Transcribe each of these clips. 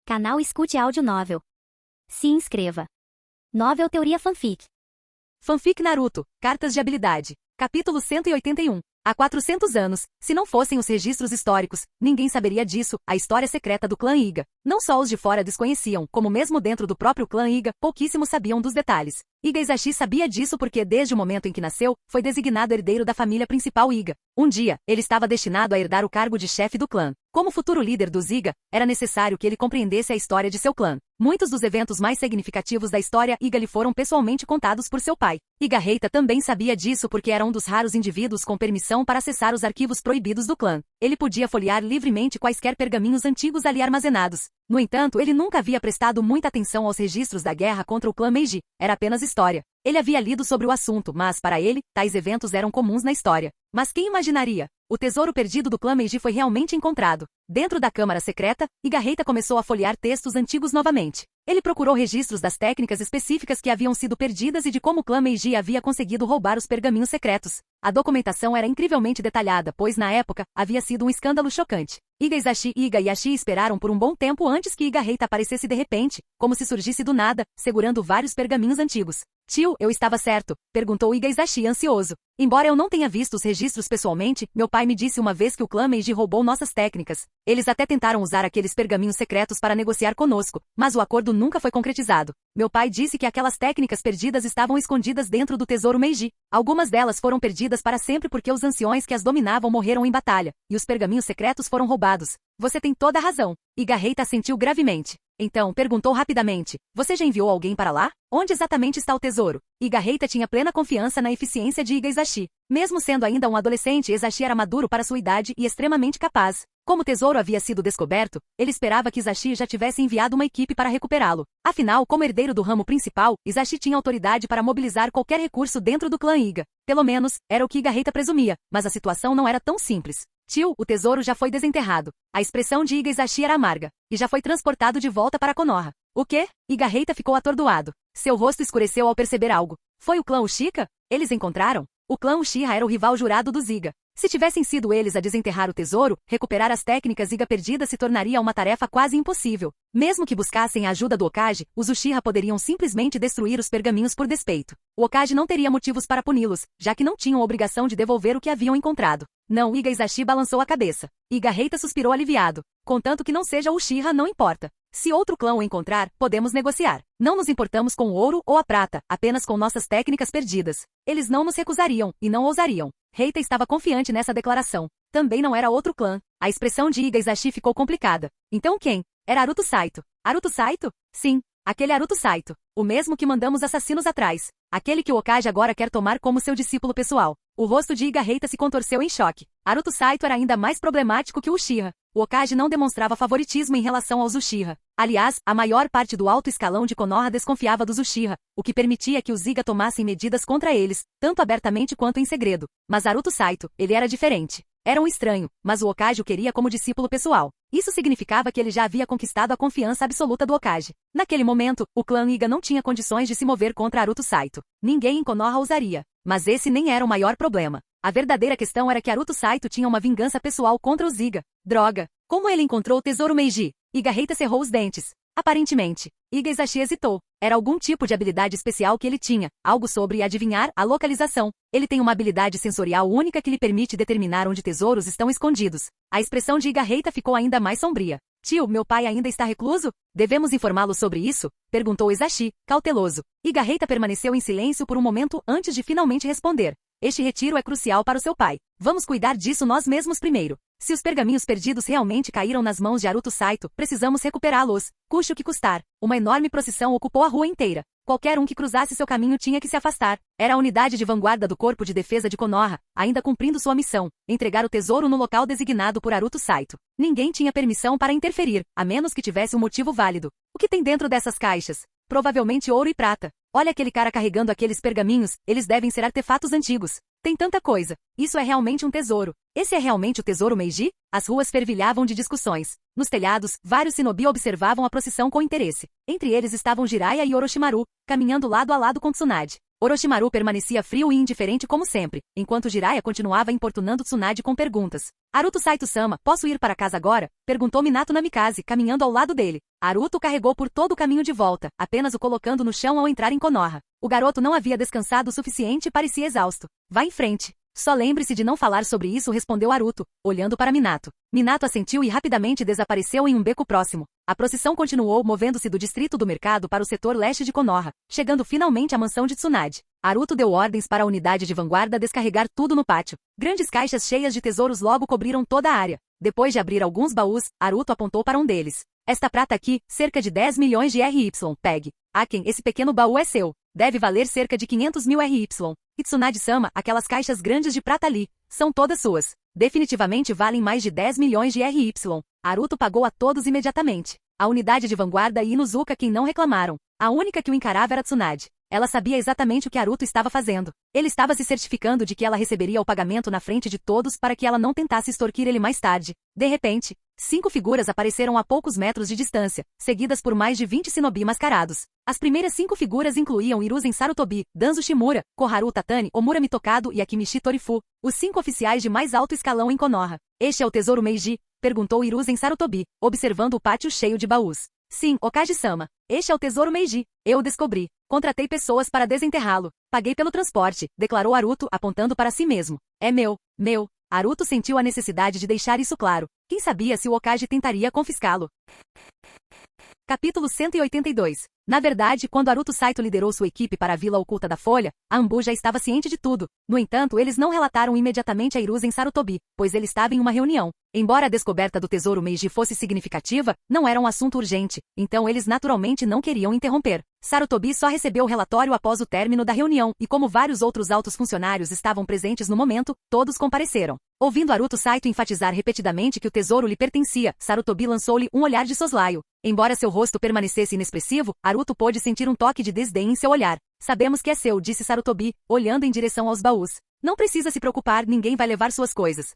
Canal Escute Áudio Novel. Se inscreva. Novel Teoria Fanfic. Fanfic Naruto, Cartas de Habilidade. Capítulo 181. Há 400 anos, se não fossem os registros históricos, ninguém saberia disso, a história secreta do clã Iga. Não só os de fora desconheciam, como mesmo dentro do próprio clã Iga, pouquíssimos sabiam dos detalhes. Iga Izashi sabia disso porque desde o momento em que nasceu, foi designado herdeiro da família principal Iga. Um dia, ele estava destinado a herdar o cargo de chefe do clã. Como futuro líder dos Iga, era necessário que ele compreendesse a história de seu clã. Muitos dos eventos mais significativos da história Iga lhe foram pessoalmente contados por seu pai. Iga Reita também sabia disso porque era um dos raros indivíduos com permissão para acessar os arquivos proibidos do clã. Ele podia folhear livremente quaisquer pergaminhos antigos ali armazenados. No entanto, ele nunca havia prestado muita atenção aos registros da guerra contra o clã Meiji. Era apenas história. Ele havia lido sobre o assunto, mas, para ele, tais eventos eram comuns na história. Mas quem imaginaria? O tesouro perdido do clã Meiji foi realmente encontrado. Dentro da câmara secreta, Iga Reita começou a folhear textos antigos novamente. Ele procurou registros das técnicas específicas que haviam sido perdidas e de como o clã Meiji havia conseguido roubar os pergaminhos secretos. A documentação era incrivelmente detalhada, pois na época, havia sido um escândalo chocante. Iga Izashi e Iga Yashi esperaram por um bom tempo antes que Iga Reita aparecesse de repente, como se surgisse do nada, segurando vários pergaminhos antigos. Tio, eu estava certo? Perguntou Iga Izashi ansioso. Embora eu não tenha visto os registros pessoalmente, meu pai me disse uma vez que o clã Meiji roubou nossas técnicas. Eles até tentaram usar aqueles pergaminhos secretos para negociar conosco, mas o acordo nunca foi concretizado. Meu pai disse que aquelas técnicas perdidas estavam escondidas dentro do tesouro Meiji. Algumas delas foram perdidas para sempre porque os anciões que as dominavam morreram em batalha, e os pergaminhos secretos foram roubados. Você tem toda a razão. Iga Reita assentiu gravemente. Então, perguntou rapidamente, você já enviou alguém para lá? Onde exatamente está o tesouro? Iga Reita tinha plena confiança na eficiência de Iga Izashi. Mesmo sendo ainda um adolescente, Izashi era maduro para sua idade e extremamente capaz. Como o tesouro havia sido descoberto, ele esperava que Izashi já tivesse enviado uma equipe para recuperá-lo. Afinal, como herdeiro do ramo principal, Izashi tinha autoridade para mobilizar qualquer recurso dentro do clã Iga. Pelo menos, era o que Iga Reita presumia, mas a situação não era tão simples. Tio, o tesouro já foi desenterrado. A expressão de Iga Izashi era amarga, e já foi transportado de volta para Konoha. O quê? Iga Reita ficou atordoado. Seu rosto escureceu ao perceber algo. Foi o clã Uchiha? Eles encontraram? O clã Uchiha era o rival jurado dos Iga. Se tivessem sido eles a desenterrar o tesouro, recuperar as técnicas Iga perdidas se tornaria uma tarefa quase impossível. Mesmo que buscassem a ajuda do Hokage, os Uchiha poderiam simplesmente destruir os pergaminhos por despeito. O Hokage não teria motivos para puni-los, já que não tinham obrigação de devolver o que haviam encontrado. Não, Iga Izashi balançou a cabeça. Iga Reita suspirou aliviado. Contanto que não seja o Uchiha, não importa. Se outro clã o encontrar, podemos negociar. Não nos importamos com o ouro ou a prata, apenas com nossas técnicas perdidas. Eles não nos recusariam, e não ousariam. Reita estava confiante nessa declaração. Também não era outro clã. A expressão de Iga Izashi ficou complicada. Então quem? Era Aruto Saito. Aruto Saito? Sim, aquele Aruto Saito. O mesmo que mandamos assassinos atrás. Aquele que o Hokage agora quer tomar como seu discípulo pessoal. O rosto de Iga Reita se contorceu em choque. Aruto Saito era ainda mais problemático que o Uchiha. O Hokage não demonstrava favoritismo em relação aos Uchiha. Aliás, a maior parte do alto escalão de Konoha desconfiava dos Uchiha, o que permitia que os Iga tomassem medidas contra eles, tanto abertamente quanto em segredo. Mas Aruto Saito, ele era diferente. Era um estranho, mas o Hokage o queria como discípulo pessoal. Isso significava que ele já havia conquistado a confiança absoluta do Hokage. Naquele momento, o clã Iga não tinha condições de se mover contra Aruto Saito. Ninguém em Konoha ousaria. Mas esse nem era o maior problema. A verdadeira questão era que Aruto Saito tinha uma vingança pessoal contra os Iga. Droga! Como ele encontrou o tesouro Meiji? Iga Reita cerrou os dentes. Aparentemente, Iga Izashi hesitou. Era algum tipo de habilidade especial que ele tinha, algo sobre adivinhar a localização. Ele tem uma habilidade sensorial única que lhe permite determinar onde tesouros estão escondidos. A expressão de Iga Reita ficou ainda mais sombria. Tio, meu pai ainda está recluso? Devemos informá-lo sobre isso? Perguntou Izashi, cauteloso. Iga Reita permaneceu em silêncio por um momento antes de finalmente responder. Este retiro é crucial para o seu pai. Vamos cuidar disso nós mesmos primeiro. Se os pergaminhos perdidos realmente caíram nas mãos de Aruto Saito, precisamos recuperá-los, custe o que custar. Uma enorme procissão ocupou a rua inteira. Qualquer um que cruzasse seu caminho tinha que se afastar. Era a unidade de vanguarda do Corpo de Defesa de Konoha, ainda cumprindo sua missão, entregar o tesouro no local designado por Aruto Saito. Ninguém tinha permissão para interferir, a menos que tivesse um motivo válido. O que tem dentro dessas caixas? Provavelmente ouro e prata. Olha aquele cara carregando aqueles pergaminhos, eles devem ser artefatos antigos. Tem tanta coisa. Isso é realmente um tesouro. Esse é realmente o tesouro Meiji? As ruas fervilhavam de discussões. Nos telhados, vários shinobi observavam a procissão com interesse. Entre eles estavam Jiraiya e Orochimaru, caminhando lado a lado com Tsunade. Orochimaru permanecia frio e indiferente como sempre, enquanto Jiraiya continuava importunando Tsunade com perguntas. Aruto Saito-sama, posso ir para casa agora? Perguntou Minato Namikaze, caminhando ao lado dele. Aruto carregou por todo o caminho de volta, apenas o colocando no chão ao entrar em Konoha. O garoto não havia descansado o suficiente e parecia exausto. Vá em frente. Só lembre-se de não falar sobre isso, respondeu Aruto, olhando para Minato. Minato assentiu e rapidamente desapareceu em um beco próximo. A procissão continuou movendo-se do distrito do mercado para o setor leste de Konoha, chegando finalmente à mansão de Tsunade. Aruto deu ordens para a unidade de vanguarda descarregar tudo no pátio. Grandes caixas cheias de tesouros logo cobriram toda a área. Depois de abrir alguns baús, Aruto apontou para um deles. Esta prata aqui, cerca de 10 milhões de RY, pegue. Aken, esse pequeno baú é seu. Deve valer cerca de 500 mil RY. Tsunade-sama, aquelas caixas grandes de prata ali, são todas suas. Definitivamente valem mais de 10 milhões de RY. Aruto pagou a todos imediatamente. A unidade de vanguarda e Inuzuka quem não reclamaram. A única que o encarava era Tsunade. Ela sabia exatamente o que Aruto estava fazendo. Ele estava se certificando de que ela receberia o pagamento na frente de todos para que ela não tentasse extorquir ele mais tarde. De repente, 5 figuras apareceram a poucos metros de distância, seguidas por mais de 20 shinobi mascarados. As primeiras 5 figuras incluíam Hiruzen Sarutobi, Danzo Shimura, Koharu Tatani, Omura Mitokado e Akimichi Torifu, os 5 oficiais de mais alto escalão em Konoha. Este é o tesouro Meiji? Perguntou Hiruzen Sarutobi, observando o pátio cheio de baús. Sim, Okage-sama. Este é o tesouro Meiji. Eu o descobri. Contratei pessoas para desenterrá-lo. Paguei pelo transporte, declarou Aruto, apontando para si mesmo. É meu. Aruto sentiu a necessidade de deixar isso claro. Quem sabia se o Okage tentaria confiscá-lo? Capítulo 182. Na verdade, quando Aruto Saito liderou sua equipe para a Vila Oculta da Folha, a Anbu já estava ciente de tudo. No entanto, eles não relataram imediatamente a Hiruzen Sarutobi, pois ele estava em uma reunião. Embora a descoberta do tesouro Meiji fosse significativa, não era um assunto urgente, então eles naturalmente não queriam interromper. Sarutobi só recebeu o relatório após o término da reunião, e como vários outros altos funcionários estavam presentes no momento, todos compareceram. Ouvindo Aruto Saito enfatizar repetidamente que o tesouro lhe pertencia, Sarutobi lançou-lhe um olhar de soslaio. Embora seu rosto permanecesse inexpressivo, Aruto pôde sentir um toque de desdém em seu olhar. Sabemos que é seu, disse Sarutobi, olhando em direção aos baús. Não precisa se preocupar, ninguém vai levar suas coisas.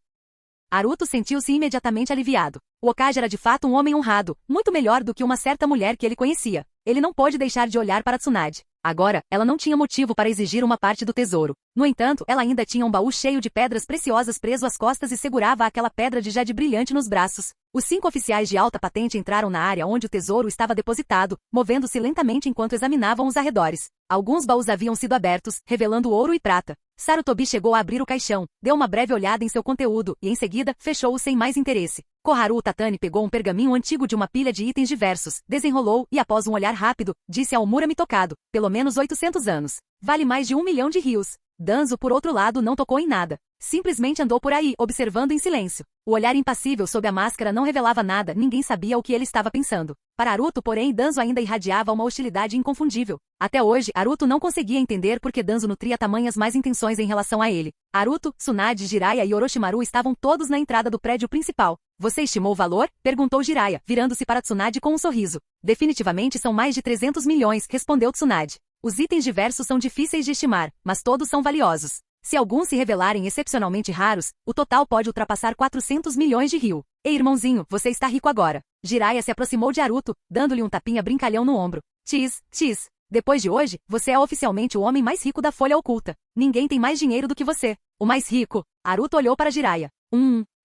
Aruto sentiu-se imediatamente aliviado. O Okage era de fato um homem honrado, muito melhor do que uma certa mulher que ele conhecia. Ele não pôde deixar de olhar para Tsunade. Agora, ela não tinha motivo para exigir uma parte do tesouro. No entanto, ela ainda tinha um baú cheio de pedras preciosas preso às costas e segurava aquela pedra de jade brilhante nos braços. Os 5 oficiais de alta patente entraram na área onde o tesouro estava depositado, movendo-se lentamente enquanto examinavam os arredores. Alguns baús haviam sido abertos, revelando ouro e prata. Sarutobi chegou a abrir o caixão, deu uma breve olhada em seu conteúdo e, em seguida, fechou-o sem mais interesse. Koharu Tatani pegou um pergaminho antigo de uma pilha de itens diversos, desenrolou e, após um olhar rápido, disse ao Omura Mitokado, pelo menos 800 anos. Vale mais de 1 milhão de rios. Danzo, por outro lado, não tocou em nada. Simplesmente andou por aí, observando em silêncio. O olhar impassível sob a máscara não revelava nada, ninguém sabia o que ele estava pensando. Para Aruto, porém, Danzo ainda irradiava uma hostilidade inconfundível. Até hoje, Aruto não conseguia entender por que Danzo nutria tamanhas más intenções em relação a ele. Aruto, Tsunade, Jiraiya e Orochimaru estavam todos na entrada do prédio principal. Você estimou o valor? Perguntou Jiraiya, virando-se para Tsunade com um sorriso. Definitivamente são mais de 300 milhões, respondeu Tsunade. Os itens diversos são difíceis de estimar, mas todos são valiosos. Se alguns se revelarem excepcionalmente raros, o total pode ultrapassar 400 milhões de ryu. Ei, irmãozinho, você está rico agora. Jiraiya se aproximou de Aruto, dando-lhe um tapinha brincalhão no ombro. Tis. Depois de hoje, você é oficialmente o homem mais rico da Folha Oculta. Ninguém tem mais dinheiro do que você. O mais rico. Aruto olhou para Jiraiya.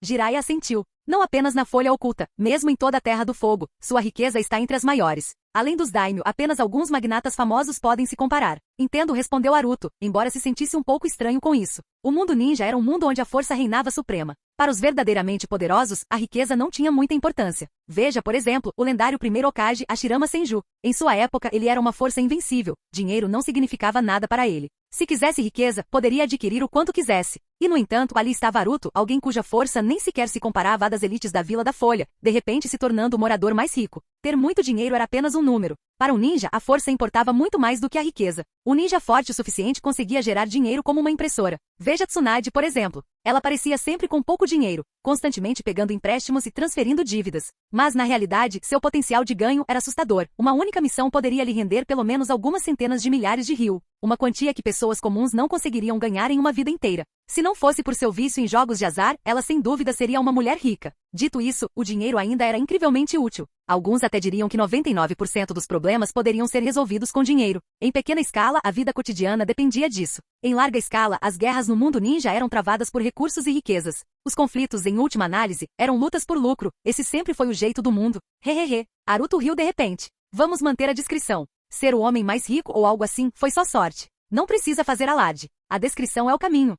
Jiraiya assentiu. Não apenas na Folha Oculta, mesmo em toda a Terra do Fogo, sua riqueza está entre as maiores. Além dos daimyo, apenas alguns magnatas famosos podem se comparar. Entendo, respondeu Aruto, embora se sentisse um pouco estranho com isso. O mundo ninja era um mundo onde a força reinava suprema. Para os verdadeiramente poderosos, a riqueza não tinha muita importância. Veja, por exemplo, o lendário primeiro Okage, Hashirama Senju. Em sua época, ele era uma força invencível. Dinheiro não significava nada para ele. Se quisesse riqueza, poderia adquirir o quanto quisesse. E, no entanto, ali estava Aruto, alguém cuja força nem sequer se comparava à das elites da Vila da Folha, de repente se tornando o morador mais rico. Ter muito dinheiro era apenas um número. Para um ninja, a força importava muito mais do que a riqueza. Um ninja forte o suficiente conseguia gerar dinheiro como uma impressora. Veja Tsunade, por exemplo. Ela parecia sempre com pouco dinheiro, constantemente pegando empréstimos e transferindo dívidas. Mas, na realidade, seu potencial de ganho era assustador. Uma única missão poderia lhe render pelo menos algumas centenas de milhares de ryu. Uma quantia que pessoas comuns não conseguiriam ganhar em uma vida inteira. Se não fosse por seu vício em jogos de azar, ela sem dúvida seria uma mulher rica. Dito isso, o dinheiro ainda era incrivelmente útil. Alguns até diriam que 99% dos problemas poderiam ser resolvidos com dinheiro. Em pequena escala, a vida cotidiana dependia disso. Em larga escala, as guerras no mundo ninja eram travadas por recursos e riquezas. Os conflitos, em última análise, eram lutas por lucro. Esse sempre foi o jeito do mundo. Hehehe. Naruto riu de repente. Vamos manter a discrição. Ser o homem mais rico ou algo assim foi só sorte. Não precisa fazer alarde. A descrição é o caminho.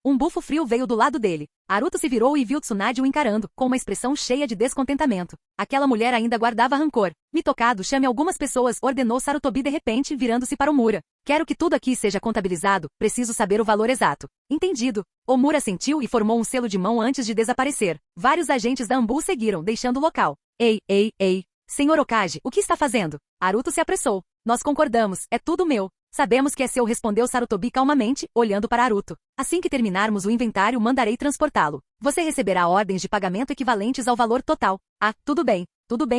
Um bufo frio veio do lado dele. Naruto se virou e viu Tsunade o encarando, com uma expressão cheia de descontentamento. Aquela mulher ainda guardava rancor. Me tocado, chame algumas pessoas, ordenou Sarutobi de repente, virando-se para Omura. Quero que tudo aqui seja contabilizado, preciso saber o valor exato. Entendido. Omura sentiu e formou um selo de mão antes de desaparecer. Vários agentes da Anbu seguiram, deixando o local. Ei. Senhor Hokage, o que está fazendo? Naruto se apressou. Nós concordamos, é tudo meu. Sabemos que é seu, respondeu Sarutobi calmamente, olhando para Naruto. Assim que terminarmos o inventário, mandarei transportá-lo. Você receberá ordens de pagamento equivalentes ao valor total. Ah, tudo bem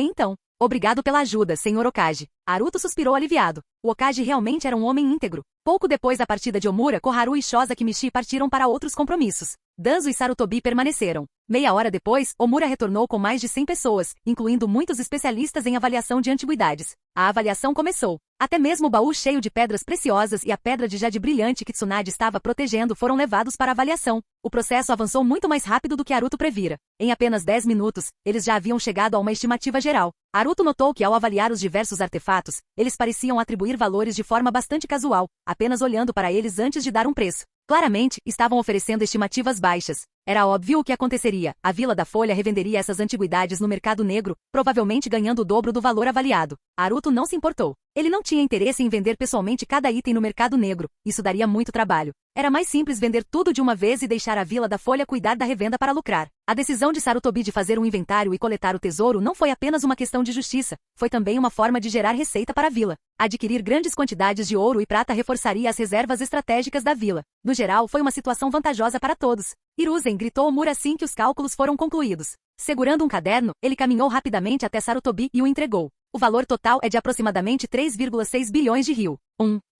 então. Obrigado pela ajuda, Senhor Hokage. Naruto suspirou aliviado. O Hokage realmente era um homem íntegro. Pouco depois da partida de Omura, Koharu e Shoza Kimichi partiram para outros compromissos. Danzo e Sarutobi permaneceram. Meia hora depois, Omura retornou com mais de 100 pessoas, incluindo muitos especialistas em avaliação de antiguidades. A avaliação começou. Até mesmo o baú cheio de pedras preciosas e a pedra de jade brilhante que Tsunade estava protegendo foram levados para avaliação. O processo avançou muito mais rápido do que Naruto previra. Em apenas 10 minutos, eles já haviam chegado a uma estimativa geral. Naruto notou que ao avaliar os diversos artefatos, eles pareciam atribuir valores de forma bastante casual, apenas olhando para eles antes de dar um preço. Claramente, estavam oferecendo estimativas baixas. Era óbvio o que aconteceria. A Vila da Folha revenderia essas antiguidades no mercado negro, provavelmente ganhando o dobro do valor avaliado. Naruto não se importou. Ele não tinha interesse em vender pessoalmente cada item no mercado negro. Isso daria muito trabalho. Era mais simples vender tudo de uma vez e deixar a Vila da Folha cuidar da revenda para lucrar. A decisão de Sarutobi de fazer um inventário e coletar o tesouro não foi apenas uma questão de justiça, foi também uma forma de gerar receita para a vila. Adquirir grandes quantidades de ouro e prata reforçaria as reservas estratégicas da vila. No geral, foi uma situação vantajosa para todos. Hiruzen, gritou Omura assim que os cálculos foram concluídos. Segurando um caderno, ele caminhou rapidamente até Sarutobi e o entregou. O valor total é de aproximadamente 3,6 bilhões de ryu.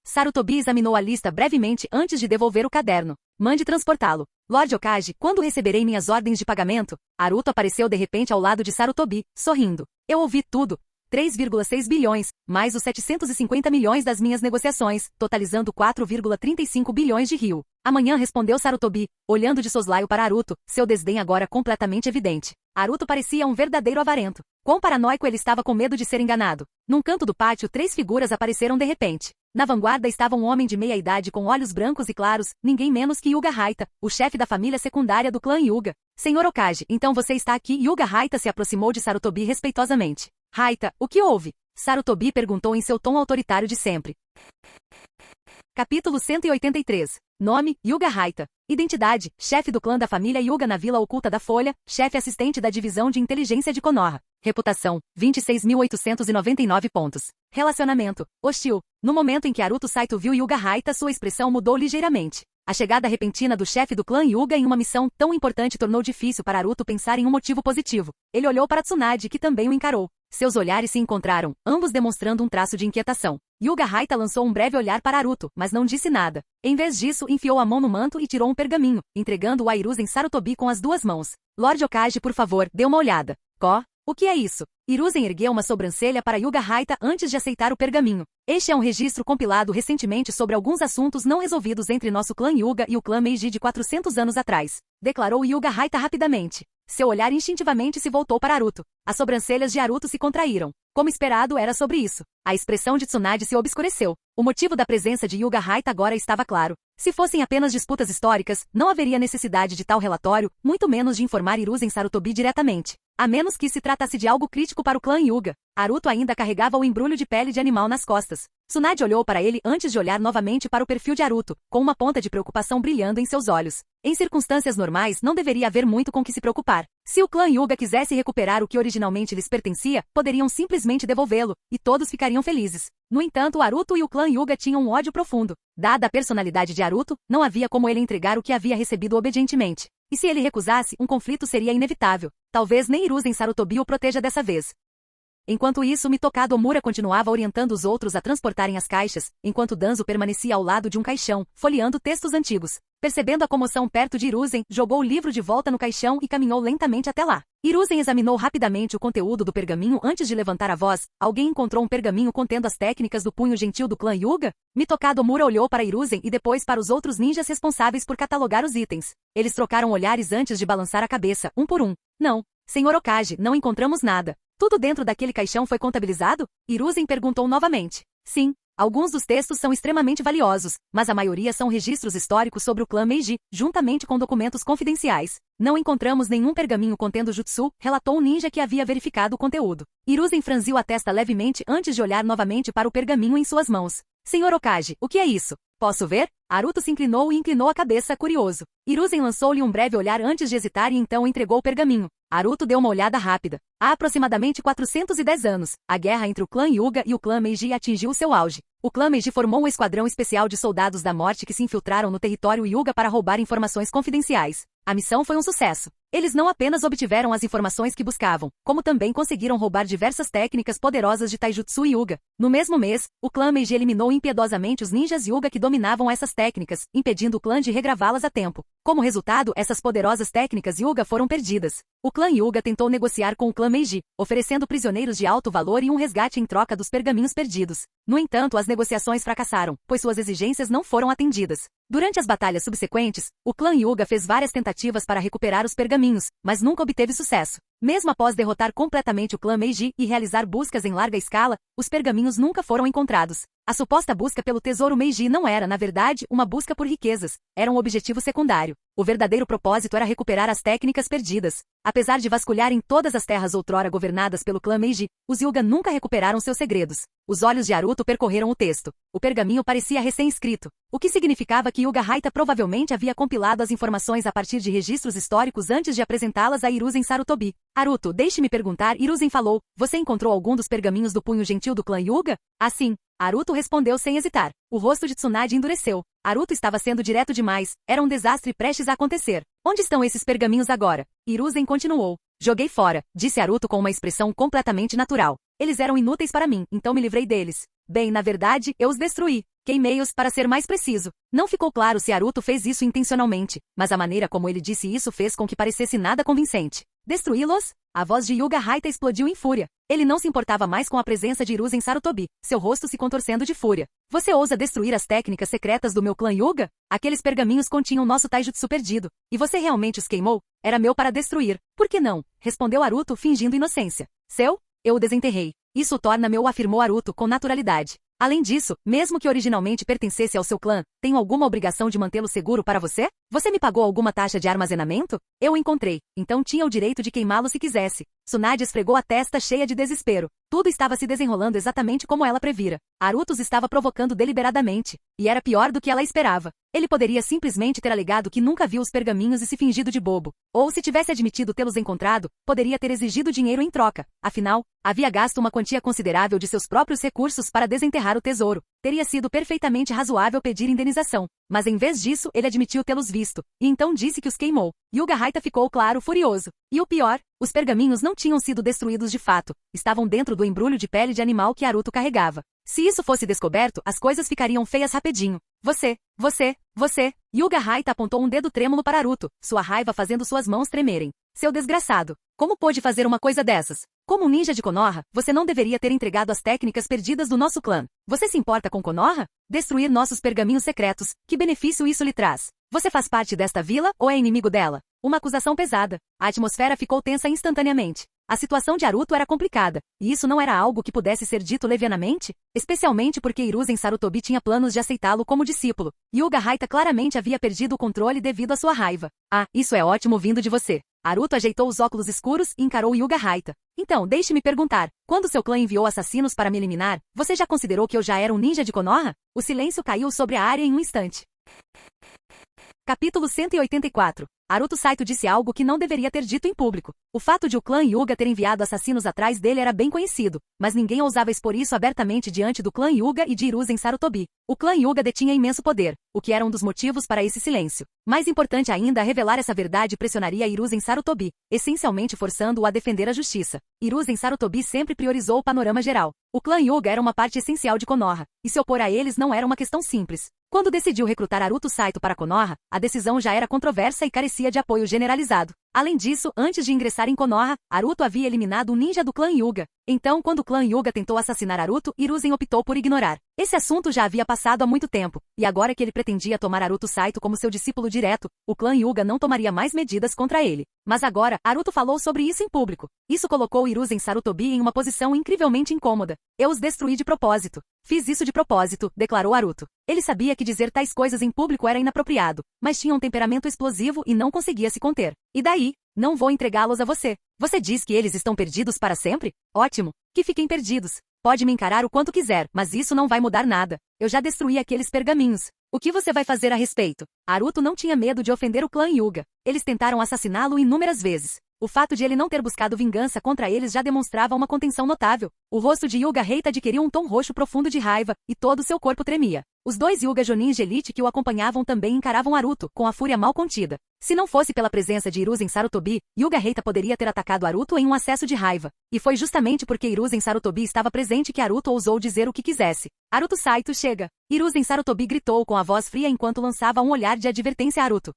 Sarutobi examinou a lista brevemente antes de devolver o caderno. Mande transportá-lo. Lord Hokage, quando receberei minhas ordens de pagamento? Naruto apareceu de repente ao lado de Sarutobi, sorrindo. Eu ouvi tudo. 3,6 bilhões, mais os 750 milhões das minhas negociações, totalizando 4,35 bilhões de ryu. Amanhã, respondeu Sarutobi, olhando de soslaio para Naruto, seu desdém agora completamente evidente. Naruto parecia um verdadeiro avarento. Quão paranoico ele estava, com medo de ser enganado. Num canto do pátio, 3 figuras apareceram de repente. Na vanguarda estava um homem de meia idade com olhos brancos e claros, ninguém menos que Hyuga Haita, o chefe da família secundária do clã Hyuga. Senhor Hokage, então você está aqui? Hyuga Haita se aproximou de Sarutobi respeitosamente. Haita, o que houve? Sarutobi perguntou em seu tom autoritário de sempre. Capítulo 183. Nome, Hyuga Haita. Identidade, chefe do clã da família Hyuga na Vila Oculta da Folha, chefe assistente da divisão de inteligência de Konoha. Reputação, 26.899 pontos. Relacionamento, hostil. No momento em que Naruto Saito viu Hyuga Haita, sua expressão mudou ligeiramente. A chegada repentina do chefe do clã Hyuga em uma missão tão importante tornou difícil para Naruto pensar em um motivo positivo. Ele olhou para Tsunade, que também o encarou. Seus olhares se encontraram, ambos demonstrando um traço de inquietação. Hyuga Haita lançou um breve olhar para Naruto, mas não disse nada. Em vez disso, enfiou a mão no manto e tirou um pergaminho, entregando-o a Hiruzen Sarutobi com as 2 mãos. Lord Hokage, por favor, dê uma olhada. O que é isso? Hiruzen ergueu uma sobrancelha para Hyuga Haita antes de aceitar o pergaminho. Este é um registro compilado recentemente sobre alguns assuntos não resolvidos entre nosso clã Hyuga e o clã Meiji de 400 anos atrás. Declarou Hyuga Haita rapidamente. Seu olhar instintivamente se voltou para Naruto. As sobrancelhas de Naruto se contraíram. Como esperado, era sobre isso. A expressão de Tsunade se obscureceu. O motivo da presença de Hyuga Haita agora estava claro. Se fossem apenas disputas históricas, não haveria necessidade de tal relatório, muito menos de informar Hiruzen Sarutobi diretamente. A menos que se tratasse de algo crítico para o clã Hyuga. Naruto ainda carregava o embrulho de pele de animal nas costas. Tsunade olhou para ele antes de olhar novamente para o perfil de Naruto, com uma ponta de preocupação brilhando em seus olhos. Em circunstâncias normais, não deveria haver muito com que se preocupar. Se o clã Hyuga quisesse recuperar o que originalmente lhes pertencia, poderiam simplesmente devolvê-lo, e todos ficariam felizes. No entanto, Naruto e o clã Hyuga tinham um ódio profundo. Dada a personalidade de Naruto, não havia como ele entregar o que havia recebido obedientemente. E se ele recusasse, um conflito seria inevitável. Talvez nem Hiruzen Sarutobi o proteja dessa vez. Enquanto isso, Mitokado Omura continuava orientando os outros a transportarem as caixas, enquanto Danzo permanecia ao lado de um caixão, folheando textos antigos. Percebendo a comoção perto de Hiruzen, jogou o livro de volta no caixão e caminhou lentamente até lá. Hiruzen examinou rapidamente o conteúdo do pergaminho antes de levantar a voz. Alguém encontrou um pergaminho contendo as técnicas do punho gentil do clã Hyuga? Mitokado Omura olhou para Hiruzen e depois para os outros ninjas responsáveis por catalogar os itens. Eles trocaram olhares antes de balançar a cabeça, um por um. Não, Senhor Okage, não encontramos nada. Tudo dentro daquele caixão foi contabilizado? Hiruzen perguntou novamente. Sim. Alguns dos textos são extremamente valiosos, mas a maioria são registros históricos sobre o clã Meiji, juntamente com documentos confidenciais. Não encontramos nenhum pergaminho contendo jutsu, relatou o ninja que havia verificado o conteúdo. Hiruzen franziu a testa levemente antes de olhar novamente para o pergaminho em suas mãos. Senhor Okage, o que é isso? Posso ver? Haruto se inclinou e inclinou a cabeça, curioso. Hiruzen lançou-lhe um breve olhar antes de hesitar e então entregou o pergaminho. Haruto deu uma olhada rápida. Há aproximadamente 410 anos, a guerra entre o clã Hyuga e o clã Meiji atingiu seu auge. O clã Meiji formou um esquadrão especial de soldados da morte que se infiltraram no território Hyuga para roubar informações confidenciais. A missão foi um sucesso. Eles não apenas obtiveram as informações que buscavam, como também conseguiram roubar diversas técnicas poderosas de Taijutsu Hyuga. No mesmo mês, o clã Meiji eliminou impiedosamente os ninjas Hyuga que dominavam essas técnicas, impedindo o clã de regravá-las a tempo. Como resultado, essas poderosas técnicas Hyuga foram perdidas. O clã Hyuga tentou negociar com o clã Meiji, oferecendo prisioneiros de alto valor e um resgate em troca dos pergaminhos perdidos. No entanto, as negociações fracassaram, pois suas exigências não foram atendidas. Durante as batalhas subsequentes, o clã Hyuga fez várias tentativas para recuperar os pergaminhos, mas nunca obteve sucesso. Mesmo após derrotar completamente o clã Meiji e realizar buscas em larga escala, os pergaminhos nunca foram encontrados. A suposta busca pelo tesouro Meiji não era, na verdade, uma busca por riquezas, era um objetivo secundário. O verdadeiro propósito era recuperar as técnicas perdidas. Apesar de vasculharem todas as terras outrora governadas pelo clã Meiji, os Hyuga nunca recuperaram seus segredos. Os olhos de Haruto percorreram o texto. O pergaminho parecia recém-escrito, o que significava que Hyuga Haita provavelmente havia compilado as informações a partir de registros históricos antes de apresentá-las a Hiruzen Sarutobi. Haruto, deixe-me perguntar, Hiruzen falou, você encontrou algum dos pergaminhos do punho gentil do clã Hyuga? Sim. Haruto respondeu sem hesitar. O rosto de Tsunade endureceu. Haruto estava sendo direto demais. Era um desastre prestes a acontecer. Onde estão esses pergaminhos agora? Hiruzen continuou. Joguei fora, disse Haruto com uma expressão completamente natural. Eles eram inúteis para mim, então me livrei deles. Bem, na verdade, eu os destruí. Queimei-os, para ser mais preciso. Não ficou claro se Haruto fez isso intencionalmente, mas a maneira como ele disse isso fez com que parecesse nada convincente. Destruí-los? A voz de Hyuga Haita explodiu em fúria. Ele não se importava mais com a presença de Hiruzen Sarutobi, seu rosto se contorcendo de fúria. Você ousa destruir as técnicas secretas do meu clã Hyuga? Aqueles pergaminhos continham nosso taijutsu perdido. E você realmente os queimou? Era meu para destruir. Por que não? Respondeu Haruto fingindo inocência. Seu? Eu o desenterrei. Isso o torna meu, afirmou Haruto com naturalidade. Além disso, mesmo que originalmente pertencesse ao seu clã, tenho alguma obrigação de mantê-lo seguro para você? Você me pagou alguma taxa de armazenamento? Eu o encontrei, então tinha o direito de queimá-lo se quisesse. Tsunade esfregou a testa cheia de desespero. Tudo estava se desenrolando exatamente como ela previra. Haruto os estava provocando deliberadamente. E era pior do que ela esperava. Ele poderia simplesmente ter alegado que nunca viu os pergaminhos e se fingido de bobo. Ou se tivesse admitido tê-los encontrado, poderia ter exigido dinheiro em troca. Afinal, havia gasto uma quantia considerável de seus próprios recursos para desenterrar o tesouro. Teria sido perfeitamente razoável pedir indenização. Mas em vez disso, ele admitiu tê-los visto. E então disse que os queimou. Hyuga Haita ficou, claro, furioso. E o pior, os pergaminhos não tinham sido destruídos de fato. Estavam dentro do embrulho de pele de animal que Haruto carregava. Se isso fosse descoberto, as coisas ficariam feias rapidinho. Você. Hyuga Haita apontou um dedo trêmulo para Haruto, sua raiva fazendo suas mãos tremerem. Seu desgraçado. Como pôde fazer uma coisa dessas? Como um ninja de Konoha, você não deveria ter entregado as técnicas perdidas do nosso clã. Você se importa com Konoha? Destruir nossos pergaminhos secretos, que benefício isso lhe traz? Você faz parte desta vila ou é inimigo dela? Uma acusação pesada. A atmosfera ficou tensa instantaneamente. A situação de Haruto era complicada, e isso não era algo que pudesse ser dito levianamente, especialmente porque Hiruzen Sarutobi tinha planos de aceitá-lo como discípulo. Hyuga Haita claramente havia perdido o controle devido à sua raiva. Isso é ótimo vindo de você. Haruto ajeitou os óculos escuros e encarou Hyuga Haita. Então, deixe-me perguntar, quando seu clã enviou assassinos para me eliminar, você já considerou que eu já era um ninja de Konoha? O silêncio caiu sobre a área em um instante. Capítulo 184. Naruto Saito disse algo que não deveria ter dito em público. O fato de o clã Hyuga ter enviado assassinos atrás dele era bem conhecido, mas ninguém ousava expor isso abertamente diante do clã Hyuga e de Hiruzen Sarutobi. O clã Hyuga detinha imenso poder, o que era um dos motivos para esse silêncio. Mais importante ainda, revelar essa verdade pressionaria Hiruzen Sarutobi, essencialmente forçando-o a defender a justiça. Hiruzen Sarutobi sempre priorizou o panorama geral. O clã Hyuga era uma parte essencial de Konoha, e se opor a eles não era uma questão simples. Quando decidiu recrutar Naruto Saito para Konoha, a decisão já era controversa e carecia de apoio generalizado. Além disso, antes de ingressar em Konoha, Naruto havia eliminado um ninja do clã Hyuga. Então, quando o clã Hyuga tentou assassinar Naruto, Hiruzen optou por ignorar. Esse assunto já havia passado há muito tempo, e agora que ele pretendia tomar Naruto Saito como seu discípulo direto, o clã Hyuga não tomaria mais medidas contra ele. Mas agora, Naruto falou sobre isso em público. Isso colocou Hiruzen Sarutobi em uma posição incrivelmente incômoda. Eu os destruí de propósito. Fiz isso de propósito, declarou Naruto. Ele sabia que dizer tais coisas em público era inapropriado, mas tinha um temperamento explosivo e não conseguia se conter. E daí? Não vou entregá-los a você. Você diz que eles estão perdidos para sempre? Ótimo. Que fiquem perdidos. Pode me encarar o quanto quiser, mas isso não vai mudar nada. Eu já destruí aqueles pergaminhos. O que você vai fazer a respeito? Naruto não tinha medo de ofender o clã Hyuga. Eles tentaram assassiná-lo inúmeras vezes. O fato de ele não ter buscado vingança contra eles já demonstrava uma contenção notável. O rosto de Hyuga Heita adquiriu um tom roxo profundo de raiva, e todo seu corpo tremia. Os dois Hyuga Jonin de elite que o acompanhavam também encaravam Naruto, com a fúria mal contida. Se não fosse pela presença de Hiruzen Sarutobi, Hyuga Heita poderia ter atacado Naruto em um acesso de raiva. E foi justamente porque Hiruzen Sarutobi estava presente que Naruto ousou dizer o que quisesse. Naruto Saito, chega! Hiruzen Sarutobi gritou com a voz fria enquanto lançava um olhar de advertência a Naruto.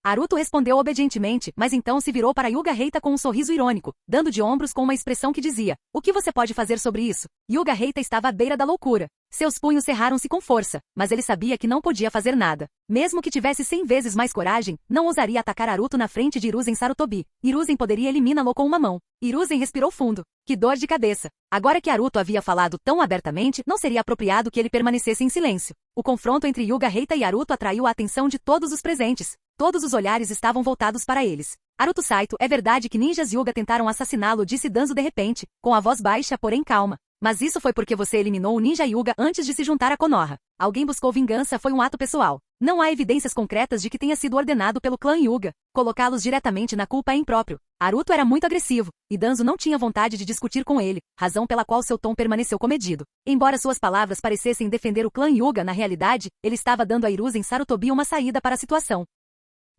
Naruto respondeu obedientemente, mas então se virou para Hyuga Heita com um sorriso irônico, dando de ombros com uma expressão que dizia: o que você pode fazer sobre isso? Hyuga Heita estava à beira da loucura. Seus punhos cerraram-se com força, mas ele sabia que não podia fazer nada. Mesmo que tivesse 100 vezes mais coragem, não ousaria atacar Naruto na frente de Hiruzen Sarutobi. Hiruzen poderia eliminá-lo com uma mão. Hiruzen respirou fundo. Que dor de cabeça. Agora que Naruto havia falado tão abertamente, não seria apropriado que ele permanecesse em silêncio. O confronto entre Hyuga Heita e Naruto atraiu a atenção de todos os presentes. Todos os olhares estavam voltados para eles. Naruto Saito, é verdade que ninjas Hyuga tentaram assassiná-lo, disse Danzo de repente, com a voz baixa porém calma. Mas isso foi porque você eliminou o ninja Hyuga antes de se juntar a Konoha. Alguém buscou vingança, foi um ato pessoal. Não há evidências concretas de que tenha sido ordenado pelo clã Hyuga. Colocá-los diretamente na culpa é impróprio. Naruto era muito agressivo, e Danzo não tinha vontade de discutir com ele, razão pela qual seu tom permaneceu comedido. Embora suas palavras parecessem defender o clã Hyuga, na realidade, ele estava dando a Hiruzen Sarutobi uma saída para a situação.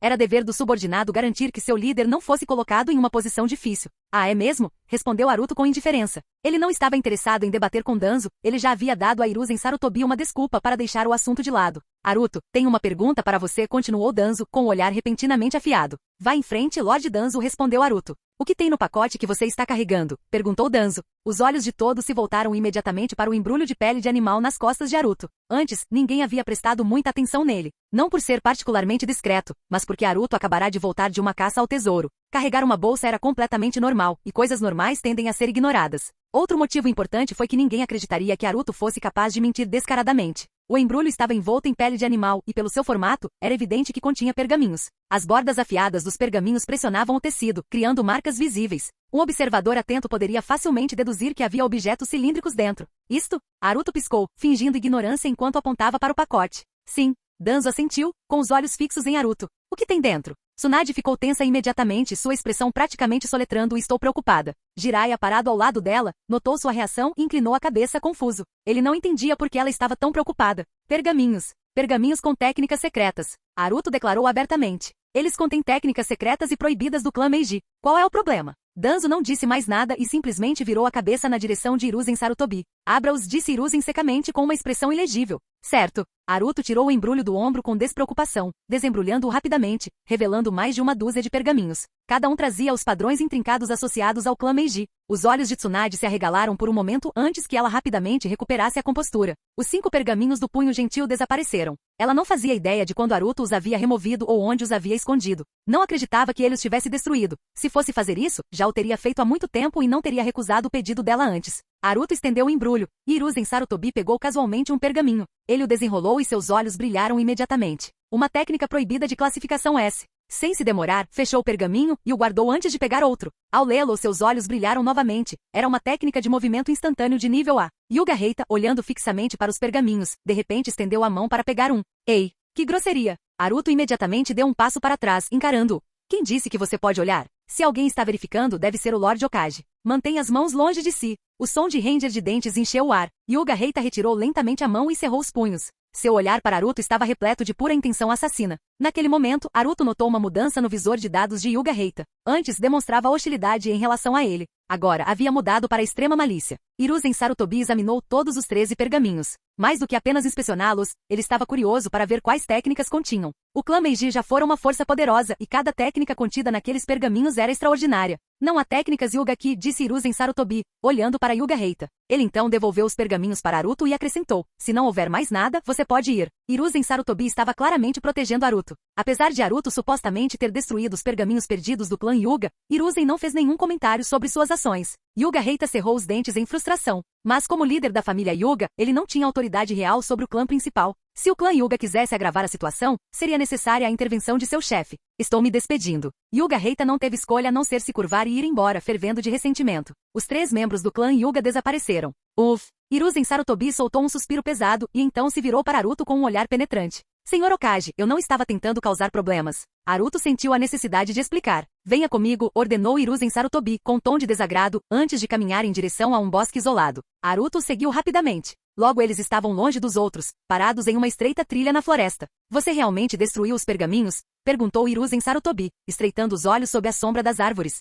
Era dever do subordinado garantir que seu líder não fosse colocado em uma posição difícil. Ah, é mesmo? Respondeu Naruto com indiferença. Ele não estava interessado em debater com Danzo, ele já havia dado a Hiruzen Sarutobi uma desculpa para deixar o assunto de lado. Naruto, tenho uma pergunta para você, continuou Danzo, com o olhar repentinamente afiado. Vá em frente, Lord Danzo, respondeu Naruto. O que tem no pacote que você está carregando? Perguntou Danzo. Os olhos de todos se voltaram imediatamente para o embrulho de pele de animal nas costas de Naruto. Antes, ninguém havia prestado muita atenção nele. Não por ser particularmente discreto, mas porque Naruto acabará de voltar de uma caça ao tesouro. Carregar uma bolsa era completamente normal, e coisas normais tendem a ser ignoradas. Outro motivo importante foi que ninguém acreditaria que Naruto fosse capaz de mentir descaradamente. O embrulho estava envolto em pele de animal e, pelo seu formato, era evidente que continha pergaminhos. As bordas afiadas dos pergaminhos pressionavam o tecido, criando marcas visíveis. Um observador atento poderia facilmente deduzir que havia objetos cilíndricos dentro. Isto? Naruto piscou, fingindo ignorância enquanto apontava para o pacote. Sim. Danzo assentiu, com os olhos fixos em Naruto. O que tem dentro? Tsunade ficou tensa imediatamente, sua expressão praticamente soletrando: estou preocupada. Jiraiya, parado ao lado dela, notou sua reação e inclinou a cabeça confuso. Ele não entendia por que ela estava tão preocupada. Pergaminhos. Pergaminhos com técnicas secretas. Naruto declarou abertamente. Eles contêm técnicas secretas e proibidas do clã Meiji. Qual é o problema? Danzo não disse mais nada e simplesmente virou a cabeça na direção de Hiruzen Sarutobi. Abra-os, disse Hiruzen secamente com uma expressão ilegível. Certo. Naruto tirou o embrulho do ombro com despreocupação, desembrulhando-o rapidamente, revelando mais de uma dúzia de pergaminhos. Cada um trazia os padrões intrincados associados ao clã Meiji. Os olhos de Tsunade se arregalaram por um momento antes que ela rapidamente recuperasse a compostura. Os 5 pergaminhos do punho gentil desapareceram. Ela não fazia ideia de quando Naruto os havia removido ou onde os havia escondido. Não acreditava que ele os tivesse destruído. Se fosse fazer isso, já o teria feito há muito tempo e não teria recusado o pedido dela antes. Naruto estendeu o embrulho, e Hiruzen Sarutobi pegou casualmente um pergaminho. Ele o desenrolou e seus olhos brilharam imediatamente. Uma técnica proibida de classificação S. Sem se demorar, fechou o pergaminho e o guardou antes de pegar outro. Ao lê-lo, seus olhos brilharam novamente. Era uma técnica de movimento instantâneo de nível A. Hyuga Heita, olhando fixamente para os pergaminhos, de repente estendeu a mão para pegar um. Ei! Que grosseria! Naruto imediatamente deu um passo para trás, encarando-o. Quem disse que você pode olhar? Se alguém está verificando, deve ser o Lord Hokage. Mantenha as mãos longe de si. O som de ranger de dentes encheu o ar. Hyuga Reita retirou lentamente a mão e cerrou os punhos. Seu olhar para Naruto estava repleto de pura intenção assassina. Naquele momento, Naruto notou uma mudança no visor de dados de Hyuga Reita. Antes demonstrava hostilidade em relação a ele. Agora havia mudado para extrema malícia. Hiruzen Sarutobi examinou todos os 13 pergaminhos. Mais do que apenas inspecioná-los, ele estava curioso para ver quais técnicas continham. O clã Meiji já fora uma força poderosa e cada técnica contida naqueles pergaminhos era extraordinária. Não há técnicas Hyuga-ki, disse Hiruzen Sarutobi, olhando para Hyuga Reita. Ele então devolveu os pergaminhos para Naruto e acrescentou: se não houver mais nada, você pode ir. Hiruzen Sarutobi estava claramente protegendo Naruto. Apesar de Naruto supostamente ter destruído os pergaminhos perdidos do clã Hyuga, Hiruzen não fez nenhum comentário sobre suas ações. Hyuga Reita cerrou os dentes em frustração. Mas como líder da família Hyuga, ele não tinha autoridade real sobre o clã principal. Se o clã Hyuga quisesse agravar a situação, seria necessária a intervenção de seu chefe. Estou me despedindo. Hyuga Reita não teve escolha a não ser se curvar e ir embora, fervendo de ressentimento. Os 3 membros do clã Hyuga desapareceram. Uff! Hiruzen Sarutobi soltou um suspiro pesado e então se virou para Naruto com um olhar penetrante. Senhor Hokage, eu não estava tentando causar problemas. Naruto sentiu a necessidade de explicar. Venha comigo, ordenou Hiruzen Sarutobi, com tom de desagrado, antes de caminhar em direção a um bosque isolado. Naruto seguiu rapidamente. Logo eles estavam longe dos outros, parados em uma estreita trilha na floresta. Você realmente destruiu os pergaminhos? Perguntou Hiruzen Sarutobi, estreitando os olhos sob a sombra das árvores.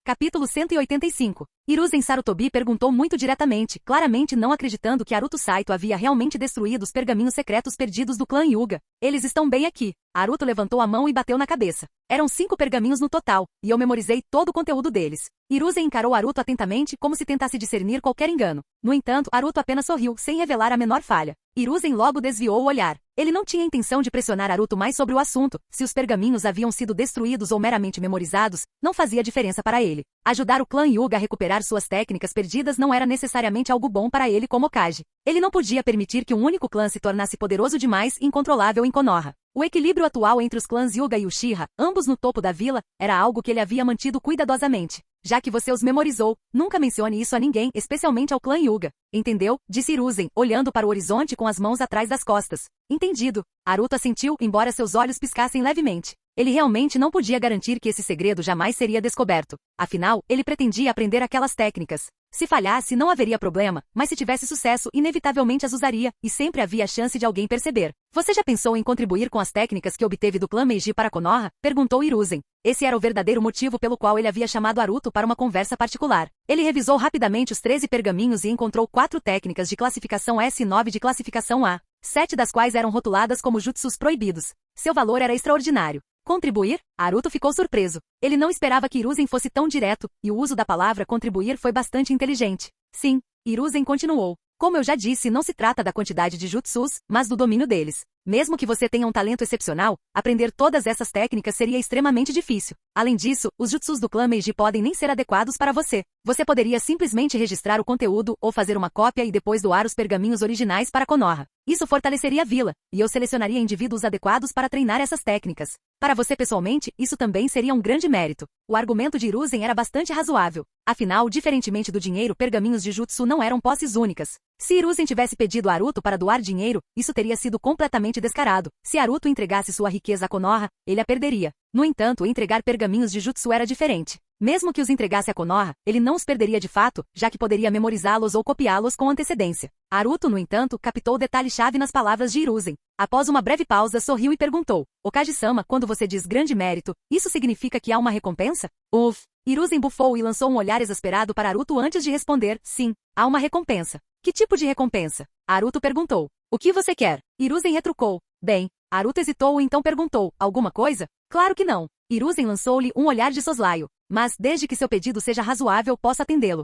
Capítulo 185. Hiruzen Sarutobi perguntou muito diretamente, claramente não acreditando que Naruto Saito havia realmente destruído os pergaminhos secretos perdidos do clã Hyuga. Eles estão bem aqui. Naruto levantou a mão e bateu na cabeça. Eram 5 pergaminhos no total, e eu memorizei todo o conteúdo deles. Hiruzen encarou Naruto atentamente como se tentasse discernir qualquer engano. No entanto, Naruto apenas sorriu, sem revelar a menor falha. Hiruzen logo desviou o olhar. Ele não tinha intenção de pressionar Naruto mais sobre o assunto. Se os pergaminhos haviam sido destruídos ou meramente memorizados, não fazia diferença para ele. Ajudar o clã Hyuga a recuperar suas técnicas perdidas não era necessariamente algo bom para ele como Hokage. Ele não podia permitir que um único clã se tornasse poderoso demais e incontrolável em Konoha. O equilíbrio atual entre os clãs Hyuga e Uchiha, ambos no topo da vila, era algo que ele havia mantido cuidadosamente. Já que você os memorizou, nunca mencione isso a ninguém, especialmente ao clã Hyuga. Entendeu? Disse Hiruzen, olhando para o horizonte com as mãos atrás das costas. Entendido. Naruto assentiu, embora seus olhos piscassem levemente. Ele realmente não podia garantir que esse segredo jamais seria descoberto. Afinal, ele pretendia aprender aquelas técnicas. Se falhasse, não haveria problema, mas se tivesse sucesso, inevitavelmente as usaria, e sempre havia a chance de alguém perceber. Você já pensou em contribuir com as técnicas que obteve do clã Meiji para Konoha? Perguntou Hiruzen. Esse era o verdadeiro motivo pelo qual ele havia chamado Naruto para uma conversa particular. Ele revisou rapidamente os 13 pergaminhos e encontrou 4 técnicas de classificação S e 9 de classificação A, 7 das quais eram rotuladas como jutsus proibidos. Seu valor era extraordinário. Contribuir? Naruto ficou surpreso. Ele não esperava que Hiruzen fosse tão direto, e o uso da palavra contribuir foi bastante inteligente. Sim, Hiruzen continuou. Como eu já disse, não se trata da quantidade de jutsus, mas do domínio deles. Mesmo que você tenha um talento excepcional, aprender todas essas técnicas seria extremamente difícil. Além disso, os jutsus do clã Meiji podem nem ser adequados para você. Você poderia simplesmente registrar o conteúdo ou fazer uma cópia e depois doar os pergaminhos originais para Konoha. Isso fortaleceria a vila, e eu selecionaria indivíduos adequados para treinar essas técnicas. Para você pessoalmente, isso também seria um grande mérito. O argumento de Hiruzen era bastante razoável. Afinal, diferentemente do dinheiro, pergaminhos de jutsu não eram posses únicas. Se Hiruzen tivesse pedido a Naruto para doar dinheiro, isso teria sido completamente descarado. Se Naruto entregasse sua riqueza a Konoha, ele a perderia. No entanto, entregar pergaminhos de jutsu era diferente. Mesmo que os entregasse a Konoha, ele não os perderia de fato, já que poderia memorizá-los ou copiá-los com antecedência. Naruto, no entanto, captou o detalhe-chave nas palavras de Hiruzen. Após uma breve pausa, sorriu e perguntou: Hokage-sama, quando você diz grande mérito, isso significa que há uma recompensa? Uff! Hiruzen bufou e lançou um olhar exasperado para Naruto antes de responder: sim, há uma recompensa. Que tipo de recompensa? Naruto perguntou. O que você quer? Hiruzen retrucou. Bem, Naruto hesitou e então perguntou: alguma coisa? Claro que não. Hiruzen lançou-lhe um olhar de soslaio. Mas, desde que seu pedido seja razoável, posso atendê-lo.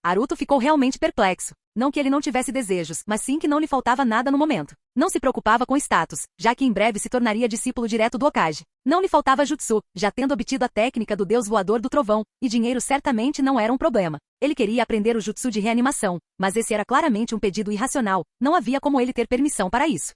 Naruto ficou realmente perplexo. Não que ele não tivesse desejos, mas sim que não lhe faltava nada no momento. Não se preocupava com status, já que em breve se tornaria discípulo direto do Hokage. Não lhe faltava jutsu, já tendo obtido a técnica do deus voador do trovão, e dinheiro certamente não era um problema. Ele queria aprender o jutsu de reanimação, mas esse era claramente um pedido irracional, não havia como ele ter permissão para isso.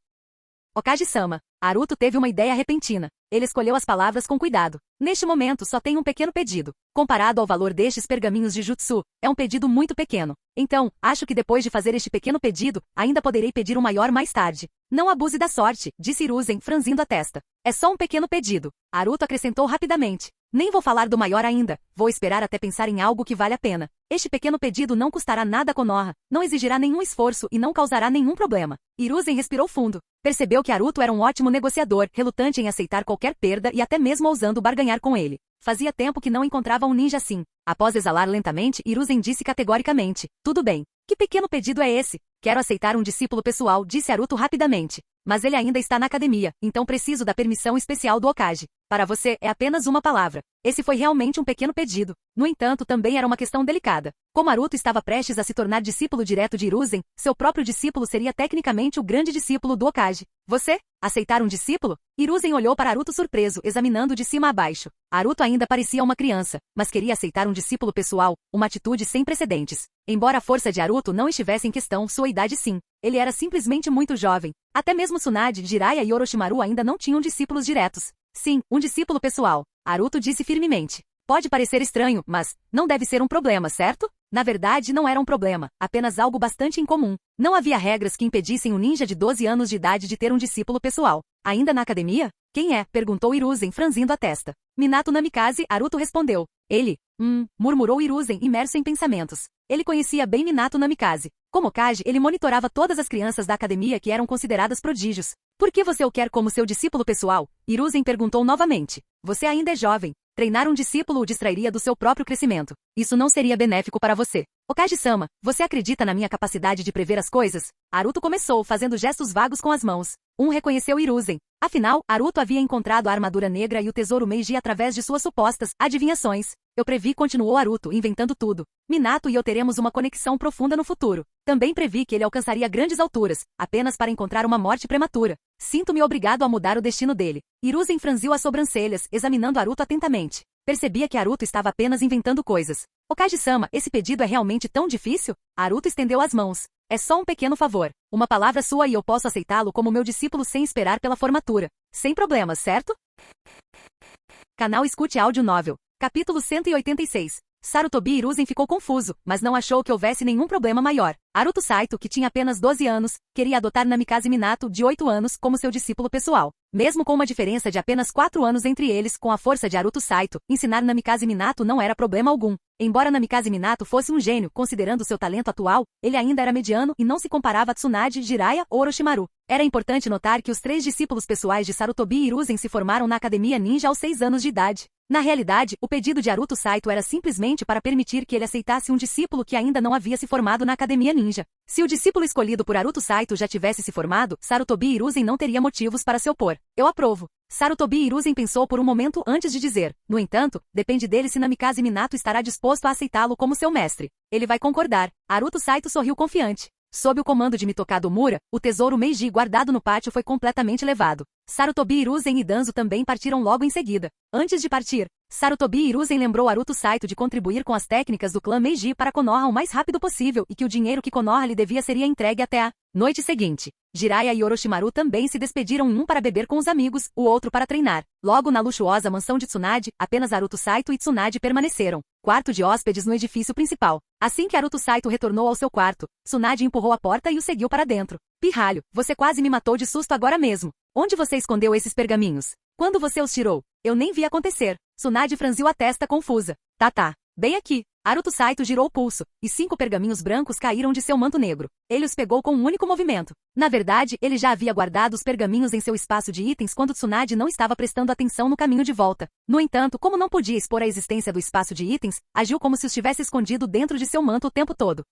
Okage-sama. Naruto teve uma ideia repentina. Ele escolheu as palavras com cuidado. Neste momento só tenho um pequeno pedido. Comparado ao valor destes pergaminhos de jutsu, é um pedido muito pequeno. Então, acho que depois de fazer este pequeno pedido, ainda poderei pedir um maior mais tarde. Não abuse da sorte, disse Hiruzen, franzindo a testa. É só um pequeno pedido. Naruto acrescentou rapidamente. Nem vou falar do maior ainda, vou esperar até pensar em algo que vale a pena. Este pequeno pedido não custará nada a Konoha, não exigirá nenhum esforço e não causará nenhum problema. Hiruzen respirou fundo. Percebeu que Naruto era um ótimo negociador, relutante em aceitar qualquer perda e até mesmo ousando barganhar com ele. Fazia tempo que não encontrava um ninja assim. Após exalar lentamente, Hiruzen disse categoricamente. Tudo bem. Que pequeno pedido é esse? Quero aceitar um discípulo pessoal, disse Naruto rapidamente. Mas ele ainda está na academia, então preciso da permissão especial do Okage. Para você, é apenas uma palavra. Esse foi realmente um pequeno pedido. No entanto, também era uma questão delicada. Como Naruto estava prestes a se tornar discípulo direto de Hiruzen, seu próprio discípulo seria tecnicamente o grande discípulo do Okage. Você? Aceitar um discípulo? Hiruzen olhou para Naruto surpreso, examinando de cima a baixo. Naruto ainda parecia uma criança, mas queria aceitar um discípulo pessoal, uma atitude sem precedentes. Embora a força de Naruto não estivesse em questão, sua idade sim. Ele era simplesmente muito jovem. Até mesmo Tsunade, Jiraiya e Orochimaru ainda não tinham discípulos diretos. Sim, um discípulo pessoal. Naruto disse firmemente. Pode parecer estranho, mas não deve ser um problema, certo? Na verdade, não era um problema, apenas algo bastante incomum. Não havia regras que impedissem um ninja de 12 anos de idade de ter um discípulo pessoal. Ainda na academia? Quem é? Perguntou Hiruzen, franzindo a testa. Minato Namikaze, Naruto respondeu. Ele? Murmurou Hiruzen, imerso em pensamentos. Ele conhecia bem Minato Namikaze. Como Okage, ele monitorava todas as crianças da academia que eram consideradas prodígios. Por que você o quer como seu discípulo pessoal? Hiruzen perguntou novamente. Você ainda é jovem. Treinar um discípulo o distrairia do seu próprio crescimento. Isso não seria benéfico para você. Okage-sama, você acredita na minha capacidade de prever as coisas? Naruto começou, fazendo gestos vagos com as mãos. Reconheceu Hiruzen. Afinal, Naruto havia encontrado a armadura negra e o tesouro Meiji através de suas supostas adivinhações. Eu previ, continuou Naruto, inventando tudo. Minato e eu teremos uma conexão profunda no futuro. Também previ que ele alcançaria grandes alturas, apenas para encontrar uma morte prematura. Sinto-me obrigado a mudar o destino dele. Hiruzen franziu as sobrancelhas, examinando Naruto atentamente. Percebia que Naruto estava apenas inventando coisas. Okage-sama, esse pedido é realmente tão difícil? Naruto estendeu as mãos. É só um pequeno favor. Uma palavra sua e eu posso aceitá-lo como meu discípulo sem esperar pela formatura. Sem problemas, certo? Canal Escute Áudio Novel. Capítulo 186. Sarutobi Hiruzen ficou confuso, mas não achou que houvesse nenhum problema maior. Naruto Saito, que tinha apenas 12 anos, queria adotar Namikaze Minato, de 8 anos, como seu discípulo pessoal. Mesmo com uma diferença de apenas 4 anos entre eles, com a força de Naruto Saito, ensinar Namikaze Minato não era problema algum. Embora Namikaze Minato fosse um gênio, considerando seu talento atual, ele ainda era mediano e não se comparava a Tsunade, Jiraiya ou Orochimaru. Era importante notar que os 3 discípulos pessoais de Sarutobi Hiruzen se formaram na Academia Ninja aos 6 anos de idade. Na realidade, o pedido de Naruto Saito era simplesmente para permitir que ele aceitasse um discípulo que ainda não havia se formado na Academia Ninja. Se o discípulo escolhido por Naruto Saito já tivesse se formado, Sarutobi Hiruzen não teria motivos para se opor. Eu aprovo. Sarutobi Hiruzen pensou por um momento antes de dizer. No entanto, depende dele se Namikaze Minato estará disposto a aceitá-lo como seu mestre. Ele vai concordar. Naruto Saito sorriu confiante. Sob o comando de Mitokado Mura, o tesouro Meiji guardado no pátio foi completamente levado. Sarutobi Hiruzen e Danzo também partiram logo em seguida. Antes de partir, Sarutobi Hiruzen lembrou Naruto Saito de contribuir com as técnicas do clã Meiji para Konoha o mais rápido possível e que o dinheiro que Konoha lhe devia seria entregue até a noite seguinte. Jiraiya e Orochimaru também se despediram, um para beber com os amigos, o outro para treinar. Logo na luxuosa mansão de Tsunade, apenas Naruto Saito e Tsunade permaneceram. Quarto de hóspedes no edifício principal. Assim que Naruto Saito retornou ao seu quarto, Tsunade empurrou a porta e o seguiu para dentro. Pirralho, você quase me matou de susto agora mesmo. Onde você escondeu esses pergaminhos? Quando você os tirou? Eu nem vi acontecer. Tsunade franziu a testa confusa. Tá. Bem aqui. Naruto Saito girou o pulso, e 5 pergaminhos brancos caíram de seu manto negro. Ele os pegou com um único movimento. Na verdade, ele já havia guardado os pergaminhos em seu espaço de itens quando Tsunade não estava prestando atenção no caminho de volta. No entanto, como não podia expor a existência do espaço de itens, agiu como se os tivesse escondido dentro de seu manto o tempo todo.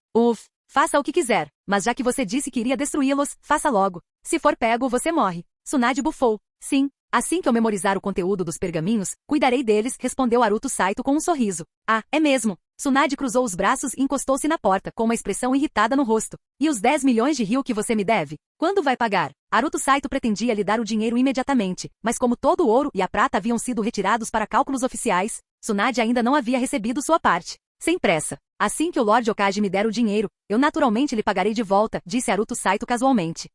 Faça o que quiser, mas já que você disse que iria destruí-los, faça logo. Se for pego, você morre. Tsunade bufou. Sim. Assim que eu memorizar o conteúdo dos pergaminhos, cuidarei deles, respondeu Naruto Saito com um sorriso. Ah, é mesmo. Tsunade cruzou os braços e encostou-se na porta, com uma expressão irritada no rosto. E os 10 milhões de ryu que você me deve? Quando vai pagar? Naruto Saito pretendia lhe dar o dinheiro imediatamente, mas como todo o ouro e a prata haviam sido retirados para cálculos oficiais, Tsunade ainda não havia recebido sua parte. Sem pressa. Assim que o Lord Okage me der o dinheiro, eu naturalmente lhe pagarei de volta, disse Naruto Saito casualmente.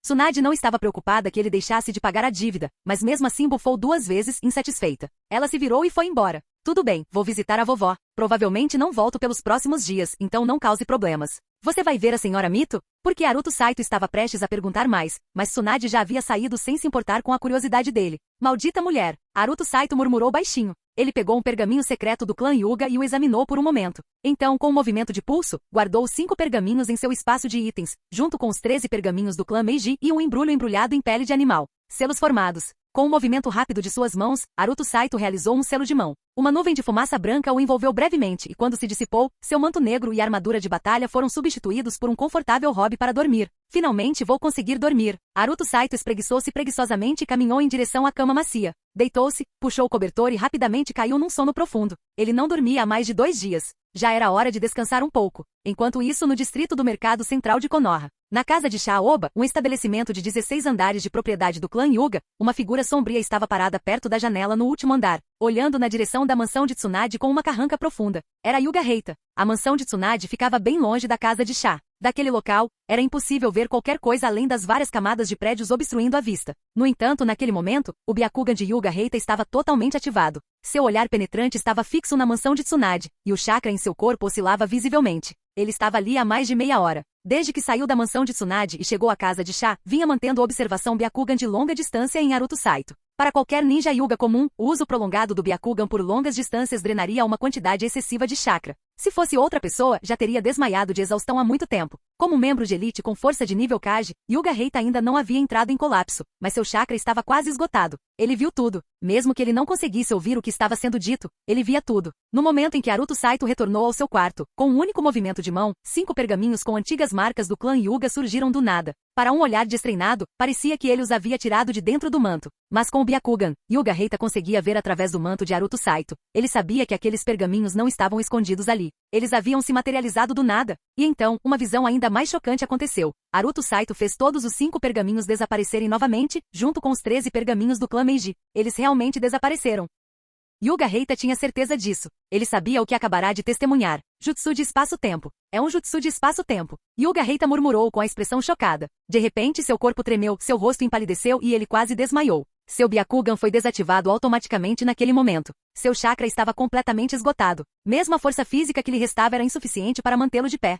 Tsunade não estava preocupada que ele deixasse de pagar a dívida, mas mesmo assim bufou 2 vezes, insatisfeita. Ela se virou e foi embora. Tudo bem, vou visitar a vovó. Provavelmente não volto pelos próximos dias, então não cause problemas. Você vai ver a senhora Mito? Porque Haruto Saito estava prestes a perguntar mais, mas Tsunade já havia saído sem se importar com a curiosidade dele. Maldita mulher! Haruto Saito murmurou baixinho. Ele pegou um pergaminho secreto do clã Hyuga e o examinou por um momento. Então, com um movimento de pulso, guardou 5 pergaminhos em seu espaço de itens, junto com os 13 pergaminhos do clã Meiji e um embrulho embrulhado em pele de animal. Selos formados. Com um movimento rápido de suas mãos, Haruto Saito realizou um selo de mão. Uma nuvem de fumaça branca o envolveu brevemente e quando se dissipou, seu manto negro e armadura de batalha foram substituídos por um confortável hobby para dormir. Finalmente vou conseguir dormir. Haruto Saito espreguiçou-se preguiçosamente e caminhou em direção à cama macia. Deitou-se, puxou o cobertor e rapidamente caiu num sono profundo. Ele não dormia há mais de 2 dias. Já era hora de descansar um pouco. Enquanto isso, no distrito do Mercado Central de Konoha, na casa de Shaoba, um estabelecimento de 16 andares de propriedade do clã Hyuga, uma figura sombria estava parada perto da janela no último andar, olhando na direção da mansão de Tsunade com uma carranca profunda. Era Hyuga Reita. A mansão de Tsunade ficava bem longe da casa de Sha. Daquele local, era impossível ver qualquer coisa além das várias camadas de prédios obstruindo a vista. No entanto, naquele momento, o Byakugan de Hyuga Reita estava totalmente ativado. Seu olhar penetrante estava fixo na mansão de Tsunade, e o chakra em seu corpo oscilava visivelmente. Ele estava ali há mais de meia hora. Desde que saiu da mansão de Tsunade e chegou à casa de Sha, vinha mantendo a observação Byakugan de longa distância em Haruto Saito. Para qualquer ninja Hyuga comum, o uso prolongado do Byakugan por longas distâncias drenaria uma quantidade excessiva de chakra. Se fosse outra pessoa, já teria desmaiado de exaustão há muito tempo. Como membro de elite com força de nível Kage, Hyuga Reita ainda não havia entrado em colapso, mas seu chakra estava quase esgotado. Ele viu tudo. Mesmo que ele não conseguisse ouvir o que estava sendo dito, ele via tudo. No momento em que Haruto Saito retornou ao seu quarto, com um único movimento de mão, 5 pergaminhos com antigas marcas do clã Hyuga surgiram do nada. Para um olhar destreinado, parecia que ele os havia tirado de dentro do manto. Mas com o Byakugan, Hyuga Reita conseguia ver através do manto de Haruto Saito. Ele sabia que aqueles pergaminhos não estavam escondidos ali. Eles haviam se materializado do nada. E então, uma visão ainda mais chocante aconteceu. Haruto Saito fez todos os 5 pergaminhos desaparecerem novamente, junto com os 13 pergaminhos do clã Meiji. Eles realmente desapareceram. Hyuga Reita tinha certeza disso. Ele sabia o que acabará de testemunhar. Jutsu de espaço-tempo. É um jutsu de espaço-tempo. Hyuga Reita murmurou com a expressão chocada. De repente seu corpo tremeu, seu rosto empalideceu e ele quase desmaiou. Seu Byakugan foi desativado automaticamente naquele momento. Seu chakra estava completamente esgotado. Mesmo a força física que lhe restava era insuficiente para mantê-lo de pé.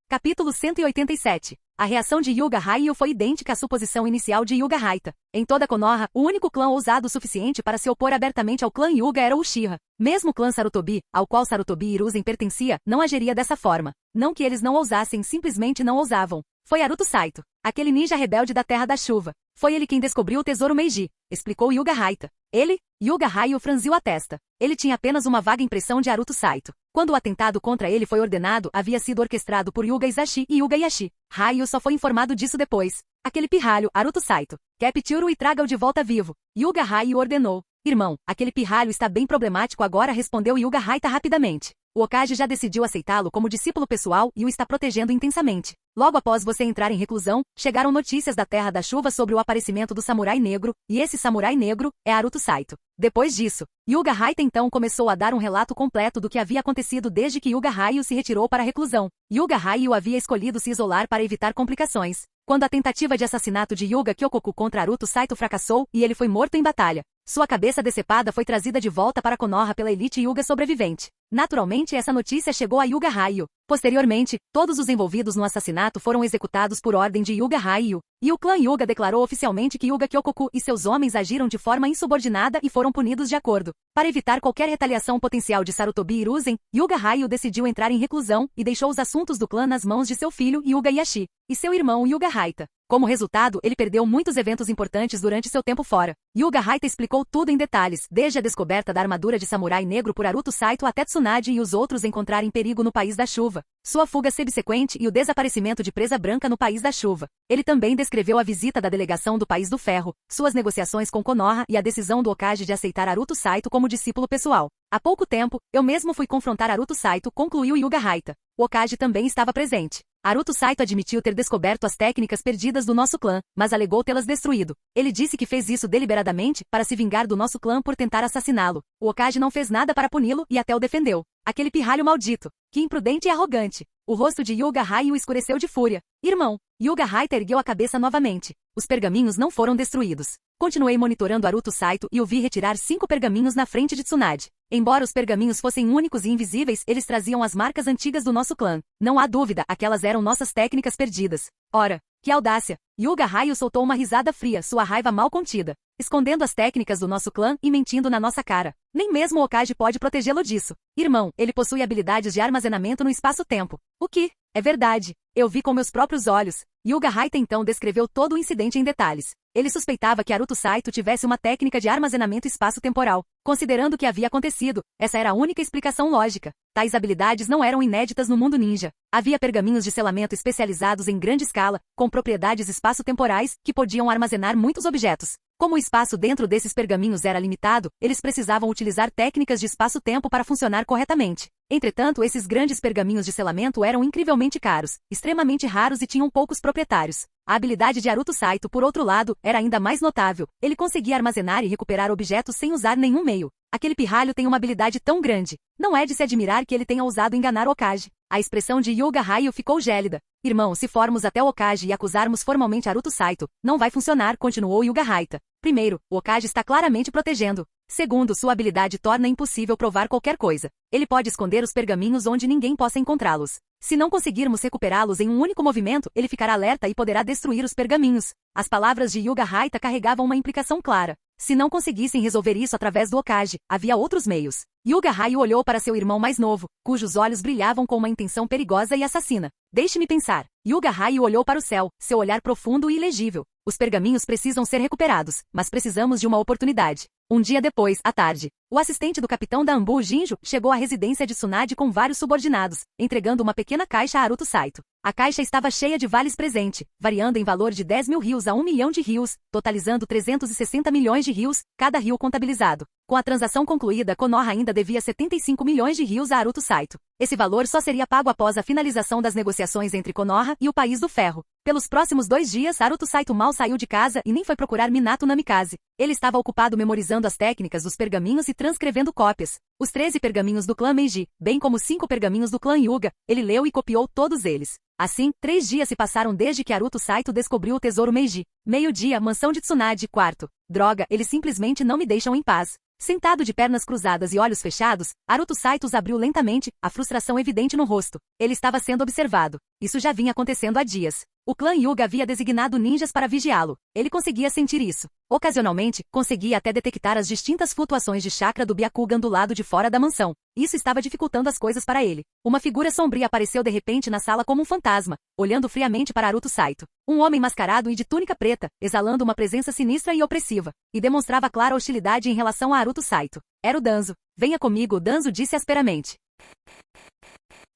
Capítulo 187. A reação de Hyuga Ryu foi idêntica à suposição inicial de Hyuga Reita. Em toda Konoha, o único clã ousado o suficiente para se opor abertamente ao clã Hyuga era o Uchiha. Mesmo o clã Sarutobi, ao qual Sarutobi Hiruzen pertencia, não agiria dessa forma. Não que eles não ousassem, simplesmente não ousavam. Foi Haruto Saito, aquele ninja rebelde da Terra da Chuva. Foi ele quem descobriu o tesouro Meiji, explicou Hyuga Reita. Ele, Hyuga Ryu franziu a testa. Ele tinha apenas uma vaga impressão de Haruto Saito. Quando o atentado contra ele foi ordenado, havia sido orquestrado por Hyuga Izashi e Hyuga Yashi. Ryu só foi informado disso depois. Aquele pirralho, Haruto Saito. Capture-o e traga-o de volta vivo. Hyuga Ryu ordenou. Irmão, aquele pirralho está bem problemático agora, respondeu Hyuga Reita rapidamente. O Hokage já decidiu aceitá-lo como discípulo pessoal e o está protegendo intensamente. Logo após você entrar em reclusão, chegaram notícias da Terra da Chuva sobre o aparecimento do Samurai Negro, e esse Samurai Negro é Haruto Saito. Depois disso, Hyuga Reita então começou a dar um relato completo do que havia acontecido desde que Hyuga Ryu se retirou para a reclusão. Hyuga Ryu havia escolhido se isolar para evitar complicações. Quando a tentativa de assassinato de Hyuga Kyokoku contra Haruto Saito fracassou e ele foi morto em batalha, sua cabeça decepada foi trazida de volta para Konoha pela elite Hyuga sobrevivente. Naturalmente, essa notícia chegou a Hyuga Ryu. Posteriormente, todos os envolvidos no assassinato foram executados por ordem de Hyuga Ryu, e o clã Hyuga declarou oficialmente que Hyuga Kyokoku e seus homens agiram de forma insubordinada e foram punidos de acordo. Para evitar qualquer retaliação potencial de Sarutobi Hiruzen, Hyuga Ryu decidiu entrar em reclusão e deixou os assuntos do clã nas mãos de seu filho Hyuga Yashi e seu irmão Hyuga Reita. Como resultado, ele perdeu muitos eventos importantes durante seu tempo fora. Hyuga Reita explicou tudo em detalhes, desde a descoberta da armadura de samurai negro por Haruto Saito até Tsunade e os outros encontrarem perigo no País da Chuva, sua fuga subsequente e o desaparecimento de Presa Branca no País da Chuva. Ele também descreveu a visita da delegação do País do Ferro, suas negociações com Konoha e a decisão do Hokage de aceitar Haruto Saito como discípulo pessoal. Há pouco tempo, eu mesmo fui confrontar Haruto Saito, concluiu Hyuga Reita. O Hokage também estava presente. Haruto Saito admitiu ter descoberto as técnicas perdidas do nosso clã, mas alegou tê-las destruído. Ele disse que fez isso deliberadamente para se vingar do nosso clã por tentar assassiná-lo. O Hokage não fez nada para puni-lo e até o defendeu. Aquele pirralho maldito. Que imprudente e arrogante. O rosto de Hyuga Ryu escureceu de fúria. Irmão. Hyuga Raita ergueu a cabeça novamente. Os pergaminhos não foram destruídos. Continuei monitorando Aruto Saito e o vi retirar 5 pergaminhos na frente de Tsunade. Embora os pergaminhos fossem únicos e invisíveis, eles traziam as marcas antigas do nosso clã. Não há dúvida, aquelas eram nossas técnicas perdidas. Ora, que audácia! Hyuga Ryu soltou uma risada fria, sua raiva mal contida. Escondendo as técnicas do nosso clã e mentindo na nossa cara. Nem mesmo o Okage pode protegê-lo disso. Irmão, ele possui habilidades de armazenamento no espaço-tempo. O que? É verdade. Eu vi com meus próprios olhos. Hyuga Raita então descreveu todo o incidente em detalhes. Ele suspeitava que Aruto Saito tivesse uma técnica de armazenamento espaço-temporal. Considerando o que havia acontecido, essa era a única explicação lógica. Tais habilidades não eram inéditas no mundo ninja. Havia pergaminhos de selamento especializados em grande escala, com propriedades espaço-temporais, que podiam armazenar muitos objetos. Como o espaço dentro desses pergaminhos era limitado, eles precisavam utilizar técnicas de espaço-tempo para funcionar corretamente. Entretanto, esses grandes pergaminhos de selamento eram incrivelmente caros, extremamente raros e tinham poucos proprietários. A habilidade de Aruto Saito, por outro lado, era ainda mais notável. Ele conseguia armazenar e recuperar objetos sem usar nenhum meio. Aquele pirralho tem uma habilidade tão grande. Não é de se admirar que ele tenha ousado enganar o Okage. A expressão de Hyuga Ryu ficou gélida. Irmão, se formos até o Okage e acusarmos formalmente Aruto Saito, não vai funcionar, continuou Hyuga Raita. Primeiro, o Okage está claramente protegendo. Segundo, sua habilidade torna impossível provar qualquer coisa. Ele pode esconder os pergaminhos onde ninguém possa encontrá-los. Se não conseguirmos recuperá-los em um único movimento, ele ficará alerta e poderá destruir os pergaminhos. As palavras de Hyuga Raita carregavam uma implicação clara. Se não conseguissem resolver isso através do Okage, havia outros meios. Hyuga Ryu olhou para seu irmão mais novo, cujos olhos brilhavam com uma intenção perigosa e assassina. Deixe-me pensar. Hyuga Ryu olhou para o céu, seu olhar profundo e ilegível. Os pergaminhos precisam ser recuperados, mas precisamos de uma oportunidade. Um dia depois, à tarde, o assistente do capitão da Anbu Jinjo chegou à residência de Tsunade com vários subordinados, entregando uma pequena caixa a Aruto Saito. A caixa estava cheia de vales presente, variando em valor de 10 mil rios a 1 milhão de rios, totalizando 360 milhões de rios, cada rio contabilizado. Com a transação concluída, Konoha ainda devia 75 milhões de rios a Aruto Saito. Esse valor só seria pago após a finalização das negociações entre Konoha e o País do Ferro. Pelos próximos 2 dias, Aruto Saito mal saiu de casa e nem foi procurar Minato Namikaze. Ele estava ocupado memorizando as técnicas dos pergaminhos e transcrevendo cópias. Os 13 pergaminhos do clã Meiji, bem como 5 pergaminhos do clã Hyuga, ele leu e copiou todos eles. Assim, 3 dias se passaram desde que Aruto Saito descobriu o tesouro Meiji. Meio-dia, mansão de Tsunade, quarto. Droga, eles simplesmente não me deixam em paz. Sentado de pernas cruzadas e olhos fechados, Aruto Saito os abriu lentamente, a frustração evidente no rosto. Ele estava sendo observado. Isso já vinha acontecendo há dias. O clã Hyuga havia designado ninjas para vigiá-lo. Ele conseguia sentir isso. Ocasionalmente, conseguia até detectar as distintas flutuações de chakra do Byakugan do lado de fora da mansão. Isso estava dificultando as coisas para ele. Uma figura sombria apareceu de repente na sala como um fantasma, olhando friamente para Aruto Saito. Um homem mascarado e de túnica preta, exalando uma presença sinistra e opressiva, e demonstrava clara hostilidade em relação a Aruto Saito. Era o Danzo. Venha comigo, Danzo disse asperamente.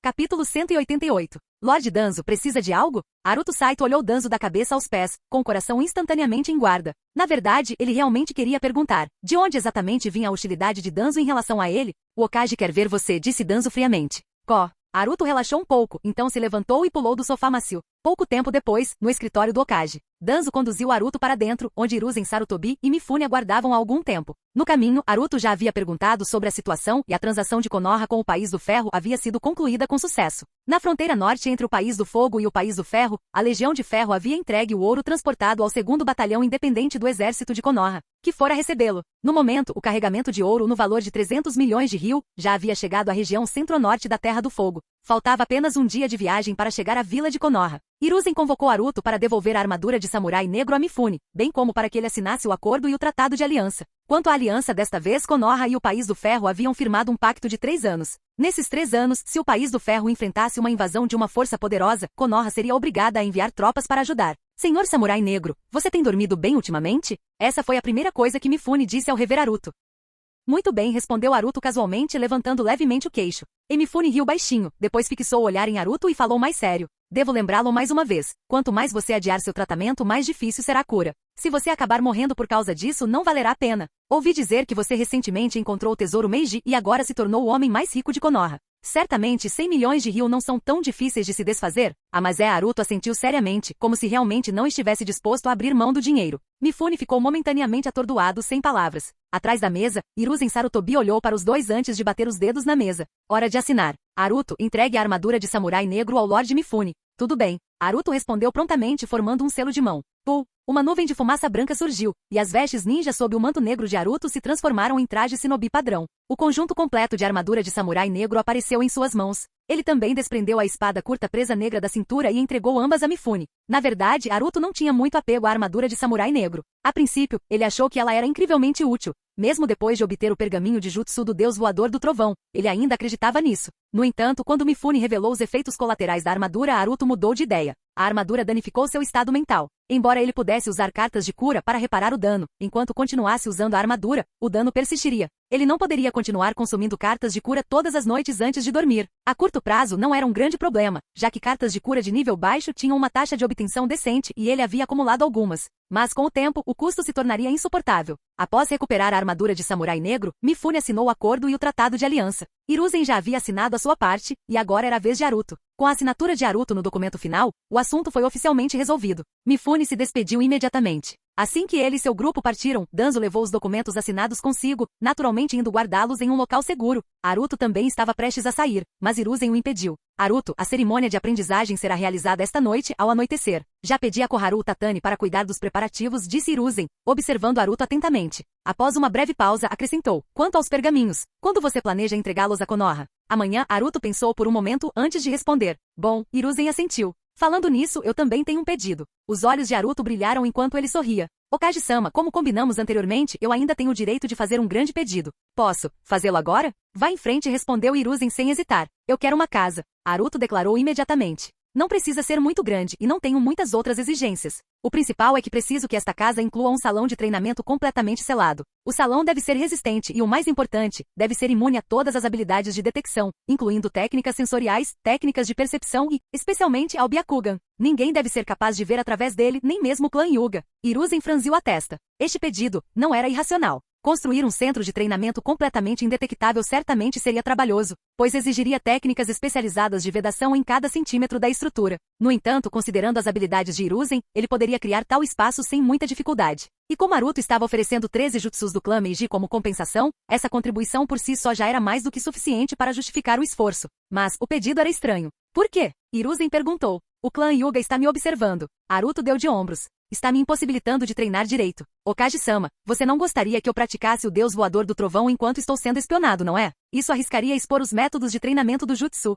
Capítulo 188. Lord Danzo precisa de algo? Aruto Saito olhou Danzo da cabeça aos pés, com o coração instantaneamente em guarda. Na verdade, ele realmente queria perguntar, de onde exatamente vinha a hostilidade de Danzo em relação a ele? O Okage quer ver você, disse Danzo friamente. Aruto relaxou um pouco, então se levantou e pulou do sofá macio. Pouco tempo depois, no escritório do Okage, Danzo conduziu Aruto para dentro, onde Hiruzen Sarutobi e Mifune aguardavam há algum tempo. No caminho, Aruto já havia perguntado sobre a situação e a transação de Konoha com o País do Ferro havia sido concluída com sucesso. Na fronteira norte entre o País do Fogo e o País do Ferro, a Legião de Ferro havia entregue o ouro transportado ao 2º Batalhão Independente do Exército de Konoha, que fora recebê-lo. No momento, o carregamento de ouro no valor de 300 milhões de ryu já havia chegado à região centro-norte da Terra do Fogo. Faltava apenas um dia de viagem para chegar à vila de Konoha. Hiruzen convocou Aruto para devolver a armadura de samurai negro a Mifune, bem como para que ele assinasse o acordo e o tratado de aliança. Quanto à aliança desta vez, Konoha e o País do Ferro haviam firmado um pacto de 3 anos. Nesses 3 anos, se o País do Ferro enfrentasse uma invasão de uma força poderosa, Konoha seria obrigada a enviar tropas para ajudar. Senhor Samurai Negro, você tem dormido bem ultimamente? Essa foi a primeira coisa que Mifune disse ao rever Aruto. Muito bem, respondeu Aruto casualmente, levantando levemente o queixo. E Mifune riu baixinho, depois fixou o olhar em Aruto e falou mais sério. Devo lembrá-lo mais uma vez. Quanto mais você adiar seu tratamento, mais difícil será a cura. Se você acabar morrendo por causa disso, não valerá a pena. Ouvi dizer que você recentemente encontrou o tesouro Meiji e agora se tornou o homem mais rico de Konoha. Certamente 100 milhões de ryu não são tão difíceis de se desfazer. Mas Naruto assentiu seriamente, como se realmente não estivesse disposto a abrir mão do dinheiro. Mifune ficou momentaneamente atordoado, sem palavras. Atrás da mesa, Hiruzen Sarutobi olhou para os dois antes de bater os dedos na mesa. Hora de assinar. Naruto, entregue a armadura de samurai negro ao Lorde Mifune. Tudo bem. Naruto respondeu prontamente, formando um selo de mão. Uma nuvem de fumaça branca surgiu, e as vestes ninja sob o manto negro de Naruto se transformaram em traje shinobi padrão. O conjunto completo de armadura de samurai negro apareceu em suas mãos. Ele também desprendeu a espada curta presa negra da cintura e entregou ambas a Mifune. Na verdade, Naruto não tinha muito apego à armadura de samurai negro. A princípio, ele achou que ela era incrivelmente útil. Mesmo depois de obter o pergaminho de jutsu do deus voador do trovão, ele ainda acreditava nisso. No entanto, quando Mifune revelou os efeitos colaterais da armadura, Naruto mudou de ideia. A armadura danificou seu estado mental. Embora ele pudesse usar cartas de cura para reparar o dano, enquanto continuasse usando a armadura, o dano persistiria. Ele não poderia continuar consumindo cartas de cura todas as noites antes de dormir. A curto prazo não era um grande problema, já que cartas de cura de nível baixo tinham uma taxa de obtenção decente e ele havia acumulado algumas. Mas com o tempo, o custo se tornaria insuportável. Após recuperar a armadura de samurai negro, Mifune assinou o acordo e o tratado de aliança. Hiruzen já havia assinado a sua parte, e agora era a vez de Naruto. Com a assinatura de Naruto no documento final, o assunto foi oficialmente resolvido. Mifune se despediu imediatamente. Assim que ele e seu grupo partiram, Danzo levou os documentos assinados consigo, naturalmente indo guardá-los em um local seguro. Naruto também estava prestes a sair, mas Hiruzen o impediu. Naruto, a cerimônia de aprendizagem será realizada esta noite, ao anoitecer. Já pedi a Koharu Tatani para cuidar dos preparativos, disse Hiruzen, observando Naruto atentamente. Após uma breve pausa, acrescentou, quanto aos pergaminhos, quando você planeja entregá-los a Konoha? Amanhã, Naruto pensou por um momento antes de responder. Bom, Hiruzen assentiu. Falando nisso, eu também tenho um pedido. Os olhos de Naruto brilharam enquanto ele sorria. Okage-sama, como combinamos anteriormente, eu ainda tenho o direito de fazer um grande pedido. Posso fazê-lo agora? Vá em frente, respondeu Hiruzen sem hesitar. Eu quero uma casa. Naruto declarou imediatamente. Não precisa ser muito grande e não tenho muitas outras exigências. O principal é que preciso que esta casa inclua um salão de treinamento completamente selado. O salão deve ser resistente e, o mais importante, deve ser imune a todas as habilidades de detecção, incluindo técnicas sensoriais, técnicas de percepção e, especialmente, ao Byakugan. Ninguém deve ser capaz de ver através dele, nem mesmo o clã Hyuga. Hiruzen franziu a testa. Este pedido não era irracional. Construir um centro de treinamento completamente indetectável certamente seria trabalhoso, pois exigiria técnicas especializadas de vedação em cada centímetro da estrutura. No entanto, considerando as habilidades de Hiruzen, ele poderia criar tal espaço sem muita dificuldade. E como Naruto estava oferecendo 13 jutsus do clã Meiji como compensação, essa contribuição por si só já era mais do que suficiente para justificar o esforço. Mas o pedido era estranho. Por quê? Hiruzen perguntou. O clã Hyuga está me observando. Naruto deu de ombros. Está me impossibilitando de treinar direito. Okage-sama, você não gostaria que eu praticasse o deus voador do trovão enquanto estou sendo espionado, não é? Isso arriscaria expor os métodos de treinamento do jutsu.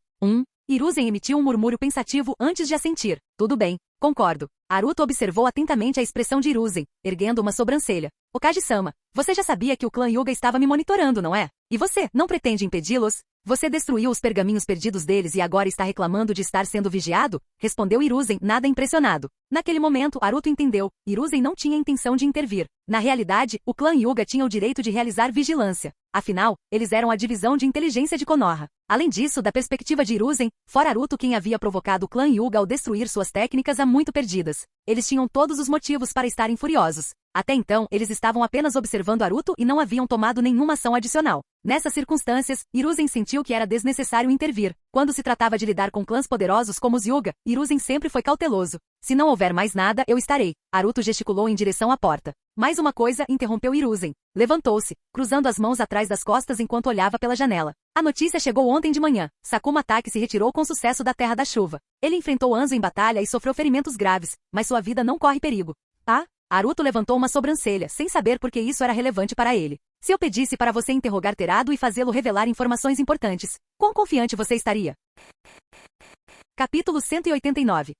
Hiruzen emitiu um murmúrio pensativo antes de assentir. Tudo bem, concordo. Naruto observou atentamente a expressão de Hiruzen, erguendo uma sobrancelha. Okage-sama, você já sabia que o clã Hyuga estava me monitorando, não é? E você não pretende impedi-los? Você destruiu os pergaminhos perdidos deles e agora está reclamando de estar sendo vigiado? Respondeu Hiruzen, nada impressionado. Naquele momento, Naruto entendeu. Hiruzen não tinha intenção de intervir. Na realidade, o clã Hyuga tinha o direito de realizar vigilância. Afinal, eles eram a divisão de inteligência de Konoha. Além disso, da perspectiva de Hiruzen, fora Naruto quem havia provocado o clã Hyuga ao destruir suas técnicas há muito perdidas. Eles tinham todos os motivos para estarem furiosos. Até então, eles estavam apenas observando Naruto e não haviam tomado nenhuma ação adicional. Nessas circunstâncias, Hiruzen sentiu que era desnecessário intervir. Quando se tratava de lidar com clãs poderosos como os Hyuga, Hiruzen sempre foi cauteloso. Se não houver mais nada, eu estarei. Naruto gesticulou em direção à porta. Mais uma coisa, interrompeu Hiruzen. Levantou-se, cruzando as mãos atrás das costas enquanto olhava pela janela. A notícia chegou ontem de manhã. Sakuma Taki se retirou com sucesso da Terra da Chuva. Ele enfrentou Anzo em batalha e sofreu ferimentos graves, mas sua vida não corre perigo. Naruto levantou uma sobrancelha, sem saber por que isso era relevante para ele. Se eu pedisse para você interrogar Terado e fazê-lo revelar informações importantes, quão confiante você estaria? Capítulo 189.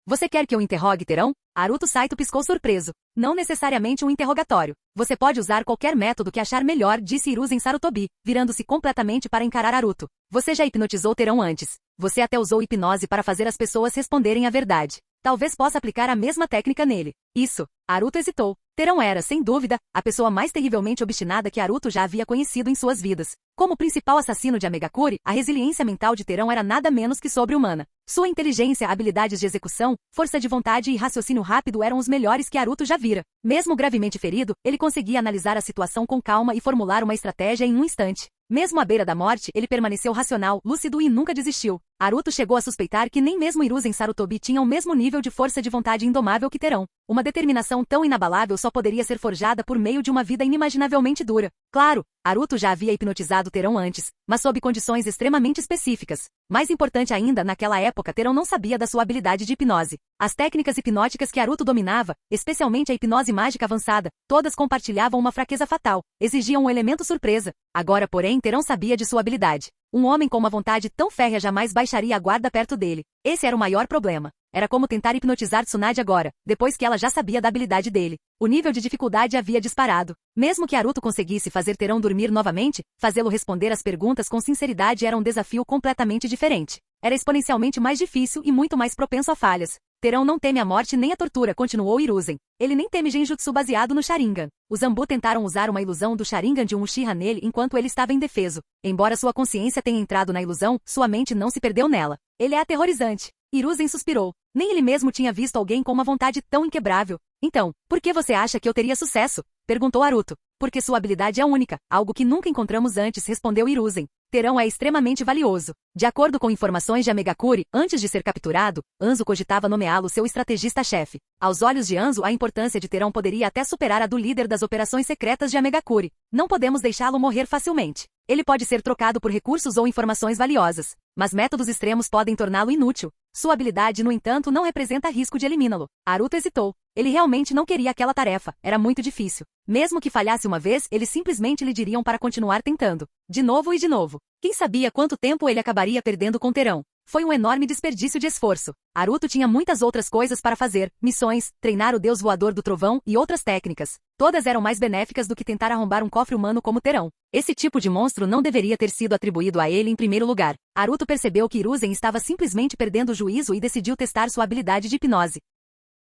Você quer que eu interrogue Terão? Naruto Saito piscou surpreso. Não necessariamente um interrogatório. Você pode usar qualquer método que achar melhor, disse Hiruzen Sarutobi, virando-se completamente para encarar Naruto. Você já hipnotizou Terão antes. Você até usou hipnose para fazer as pessoas responderem a verdade. Talvez possa aplicar a mesma técnica nele. Isso. Naruto hesitou. Terão era, sem dúvida, a pessoa mais terrivelmente obstinada que Naruto já havia conhecido em suas vidas. Como principal assassino de Amegakure, a resiliência mental de Terão era nada menos que sobre-humana. Sua inteligência, habilidades de execução, força de vontade e raciocínio rápido eram os melhores que Haruto já vira. Mesmo gravemente ferido, ele conseguia analisar a situação com calma e formular uma estratégia em um instante. Mesmo à beira da morte, ele permaneceu racional, lúcido e nunca desistiu. Haruto chegou a suspeitar que nem mesmo Hiruzen Sarutobi tinha o mesmo nível de força de vontade indomável que Terão. Uma determinação tão inabalável só poderia ser forjada por meio de uma vida inimaginavelmente dura. Claro, Haruto já havia hipnotizado Terão antes, mas sob condições extremamente específicas. Mais importante ainda, naquela época Terão não sabia da sua habilidade de hipnose. As técnicas hipnóticas que Haruto dominava, especialmente a hipnose mágica avançada, todas compartilhavam uma fraqueza fatal, exigiam um elemento surpresa. Agora, porém, Terão sabia de sua habilidade. Um homem com uma vontade tão férrea jamais baixaria a guarda perto dele. Esse era o maior problema. Era como tentar hipnotizar Tsunade agora, depois que ela já sabia da habilidade dele. O nível de dificuldade havia disparado. Mesmo que Haruto conseguisse fazer Terão dormir novamente, fazê-lo responder às perguntas com sinceridade era um desafio completamente diferente. Era exponencialmente mais difícil e muito mais propenso a falhas. Terão não teme a morte nem a tortura, continuou Hiruzen. Ele nem teme genjutsu baseado no Sharingan. Os Zambu tentaram usar uma ilusão do Sharingan de um Uchiha nele enquanto ele estava indefeso. Embora sua consciência tenha entrado na ilusão, sua mente não se perdeu nela. Ele é aterrorizante. Hiruzen suspirou. Nem ele mesmo tinha visto alguém com uma vontade tão inquebrável. Então, por que você acha que eu teria sucesso? Perguntou Haruto. Porque sua habilidade é única, algo que nunca encontramos antes, respondeu Hiruzen. Terão é extremamente valioso. De acordo com informações de Amegakuri, antes de ser capturado, Anzo cogitava nomeá-lo seu estrategista-chefe. Aos olhos de Anzo, a importância de Terão poderia até superar a do líder das operações secretas de Amegakuri. Não podemos deixá-lo morrer facilmente. Ele pode ser trocado por recursos ou informações valiosas, mas métodos extremos podem torná-lo inútil. Sua habilidade, no entanto, não representa risco de eliminá-lo. Haruto hesitou. Ele realmente não queria aquela tarefa, era muito difícil. Mesmo que falhasse uma vez, eles simplesmente lhe diriam para continuar tentando. De novo e de novo. Quem sabia quanto tempo ele acabaria perdendo com Terão? Foi um enorme desperdício de esforço. Haruto tinha muitas outras coisas para fazer, missões, treinar o deus voador do trovão e outras técnicas. Todas eram mais benéficas do que tentar arrombar um cofre humano como Terão. Esse tipo de monstro não deveria ter sido atribuído a ele em primeiro lugar. Haruto percebeu que Hiruzen estava simplesmente perdendo o juízo e decidiu testar sua habilidade de hipnose.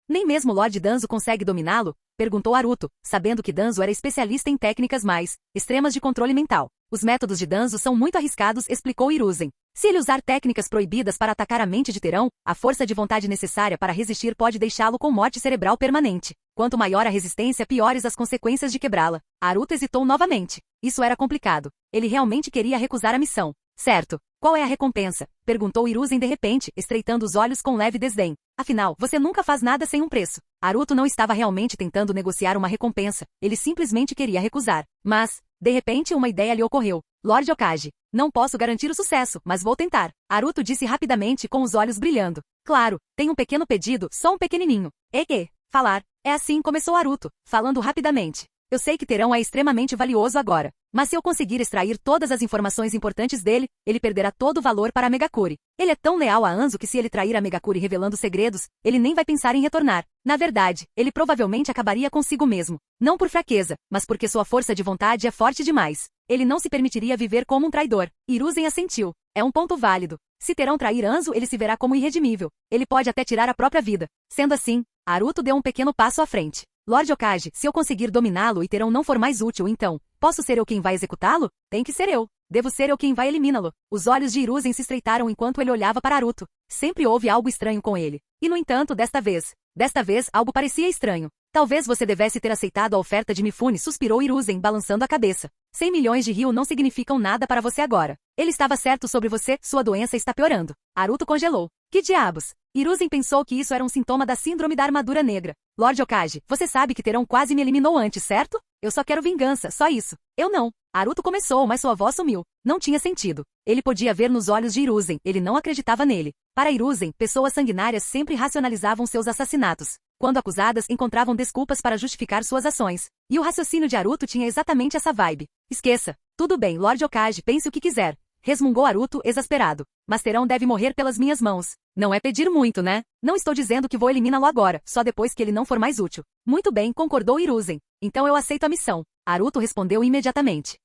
Nem mesmo Lord Danzo consegue dominá-lo? Perguntou Haruto, sabendo que Danzo era especialista em técnicas mais extremas de controle mental. Os métodos de Danzo são muito arriscados, explicou Hiruzen. Se ele usar técnicas proibidas para atacar a mente de Terão, a força de vontade necessária para resistir pode deixá-lo com morte cerebral permanente. Quanto maior a resistência, piores as consequências de quebrá-la. Haruto hesitou novamente. Isso era complicado. Ele realmente queria recusar a missão. Certo. Qual é a recompensa? Perguntou Hiruzen de repente, estreitando os olhos com leve desdém. Afinal, você nunca faz nada sem um preço. Haruto não estava realmente tentando negociar uma recompensa. Ele simplesmente queria recusar. Mas, de repente, uma ideia lhe ocorreu. Lord Hokage. Não posso garantir o sucesso, mas vou tentar. Haruto disse rapidamente com os olhos brilhando. Claro, tem um pequeno pedido, só um pequenininho. E que? Falar. É assim começou Haruto, falando rapidamente. Eu sei que Terão é extremamente valioso agora, mas se eu conseguir extrair todas as informações importantes dele, ele perderá todo o valor para a Megakuri. Ele é tão leal a Anzo que se ele trair a Megakuri revelando segredos, ele nem vai pensar em retornar. Na verdade, ele provavelmente acabaria consigo mesmo. Não por fraqueza, mas porque sua força de vontade é forte demais. Ele não se permitiria viver como um traidor. Hiruzen assentiu. É um ponto válido. Se Terão trair Anzo, ele se verá como irredimível. Ele pode até tirar a própria vida. Sendo assim, Haruto deu um pequeno passo à frente. Lord Hokage, se eu conseguir dominá-lo e Terão não for mais útil então, posso ser eu quem vai executá-lo? Tem que ser eu. Devo ser eu quem vai eliminá-lo. Os olhos de Hiruzen se estreitaram enquanto ele olhava para Haruto. Sempre houve algo estranho com ele. E no entanto, desta vez algo parecia estranho. Talvez você devesse ter aceitado a oferta de Mifune, suspirou Hiruzen, balançando a cabeça. 100 milhões de ryu não significam nada para você agora. Ele estava certo sobre você, sua doença está piorando. Haruto congelou. Que diabos? Hiruzen pensou que isso era um sintoma da síndrome da armadura negra. Lord Hokage, você sabe que Terão quase me eliminou antes, certo? Eu só quero vingança, só isso. Eu não. Haruto começou, mas sua voz sumiu. Não tinha sentido. Ele podia ver nos olhos de Hiruzen, ele não acreditava nele. Para Hiruzen, pessoas sanguinárias sempre racionalizavam seus assassinatos. Quando acusadas, encontravam desculpas para justificar suas ações. E o raciocínio de Haruto tinha exatamente essa vibe. Esqueça. Tudo bem, Lord Hokage, pense o que quiser. Resmungou Haruto, exasperado. Mas Terão deve morrer pelas minhas mãos. Não é pedir muito, né? Não estou dizendo que vou eliminá-lo agora, só depois que ele não for mais útil. Muito bem, concordou Hiruzen. Então eu aceito a missão. Haruto respondeu imediatamente.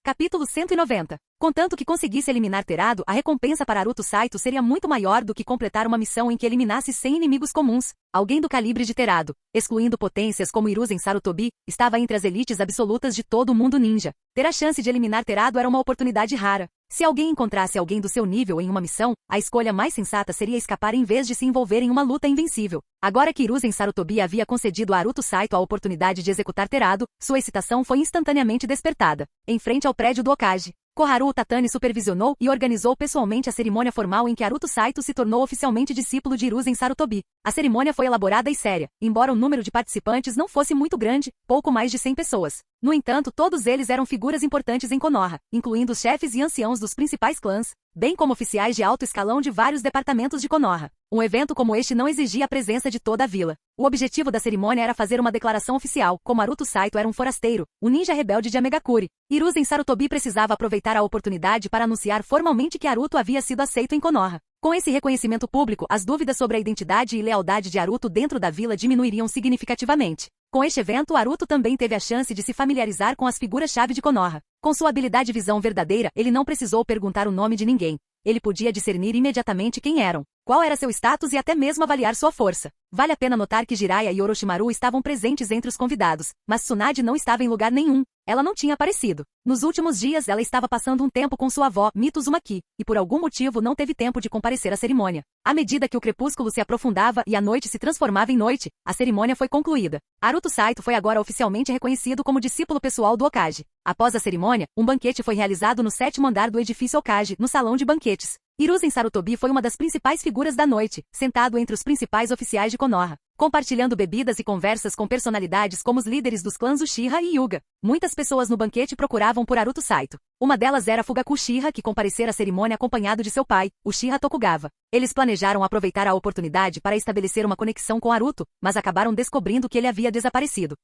Capítulo 190. Contanto que conseguisse eliminar Terado, a recompensa para Aruto Saito seria muito maior do que completar uma missão em que eliminasse 100 inimigos comuns. Alguém do calibre de Terado, excluindo potências como Hiruzen Sarutobi, estava entre as elites absolutas de todo o mundo ninja. Ter a chance de eliminar Terado era uma oportunidade rara. Se alguém encontrasse alguém do seu nível em uma missão, a escolha mais sensata seria escapar em vez de se envolver em uma luta invencível. Agora que Hiruzen Sarutobi havia concedido a Aruto Saito a oportunidade de executar Terado, sua excitação foi instantaneamente despertada. Em frente ao prédio do Hokage, Koharu Tatani supervisionou e organizou pessoalmente a cerimônia formal em que Aruto Saito se tornou oficialmente discípulo de Hiruzen Sarutobi. A cerimônia foi elaborada e séria, embora o número de participantes não fosse muito grande, pouco mais de 100 pessoas. No entanto, todos eles eram figuras importantes em Konoha, incluindo os chefes e anciãos dos principais clãs, bem como oficiais de alto escalão de vários departamentos de Konoha. Um evento como este não exigia a presença de toda a vila. O objetivo da cerimônia era fazer uma declaração oficial, como Aruto Saito era um forasteiro, um ninja rebelde de Amegakure. Hiruzen Sarutobi precisava aproveitar a oportunidade para anunciar formalmente que Aruto havia sido aceito em Konoha. Com esse reconhecimento público, as dúvidas sobre a identidade e lealdade de Aruto dentro da vila diminuiriam significativamente. Com este evento, Aruto também teve a chance de se familiarizar com as figuras-chave de Konoha. Com sua habilidade de visão verdadeira, ele não precisou perguntar o nome de ninguém. Ele podia discernir imediatamente quem eram, qual era seu status e até mesmo avaliar sua força. Vale a pena notar que Jiraiya e Orochimaru estavam presentes entre os convidados, mas Tsunade não estava em lugar nenhum. Ela não tinha aparecido. Nos últimos dias, ela estava passando um tempo com sua avó, Mito Uzumaki, e por algum motivo não teve tempo de comparecer à cerimônia. À medida que o crepúsculo se aprofundava e a noite se transformava em noite, a cerimônia foi concluída. Aruto Saito foi agora oficialmente reconhecido como discípulo pessoal do Hokage. Após a cerimônia, um banquete foi realizado no 7º andar do edifício Hokage, no salão de banquetes. Hiruzen Sarutobi foi uma das principais figuras da noite, sentado entre os principais oficiais de Konoha, compartilhando bebidas e conversas com personalidades como os líderes dos clãs Uchiha e Hyuga. Muitas pessoas no banquete procuravam por Aruto Saito. Uma delas era Fugaku Uchiha, que comparecera à cerimônia acompanhado de seu pai, Uchiha Tokugawa. Eles planejaram aproveitar a oportunidade para estabelecer uma conexão com Aruto, mas acabaram descobrindo que ele havia desaparecido.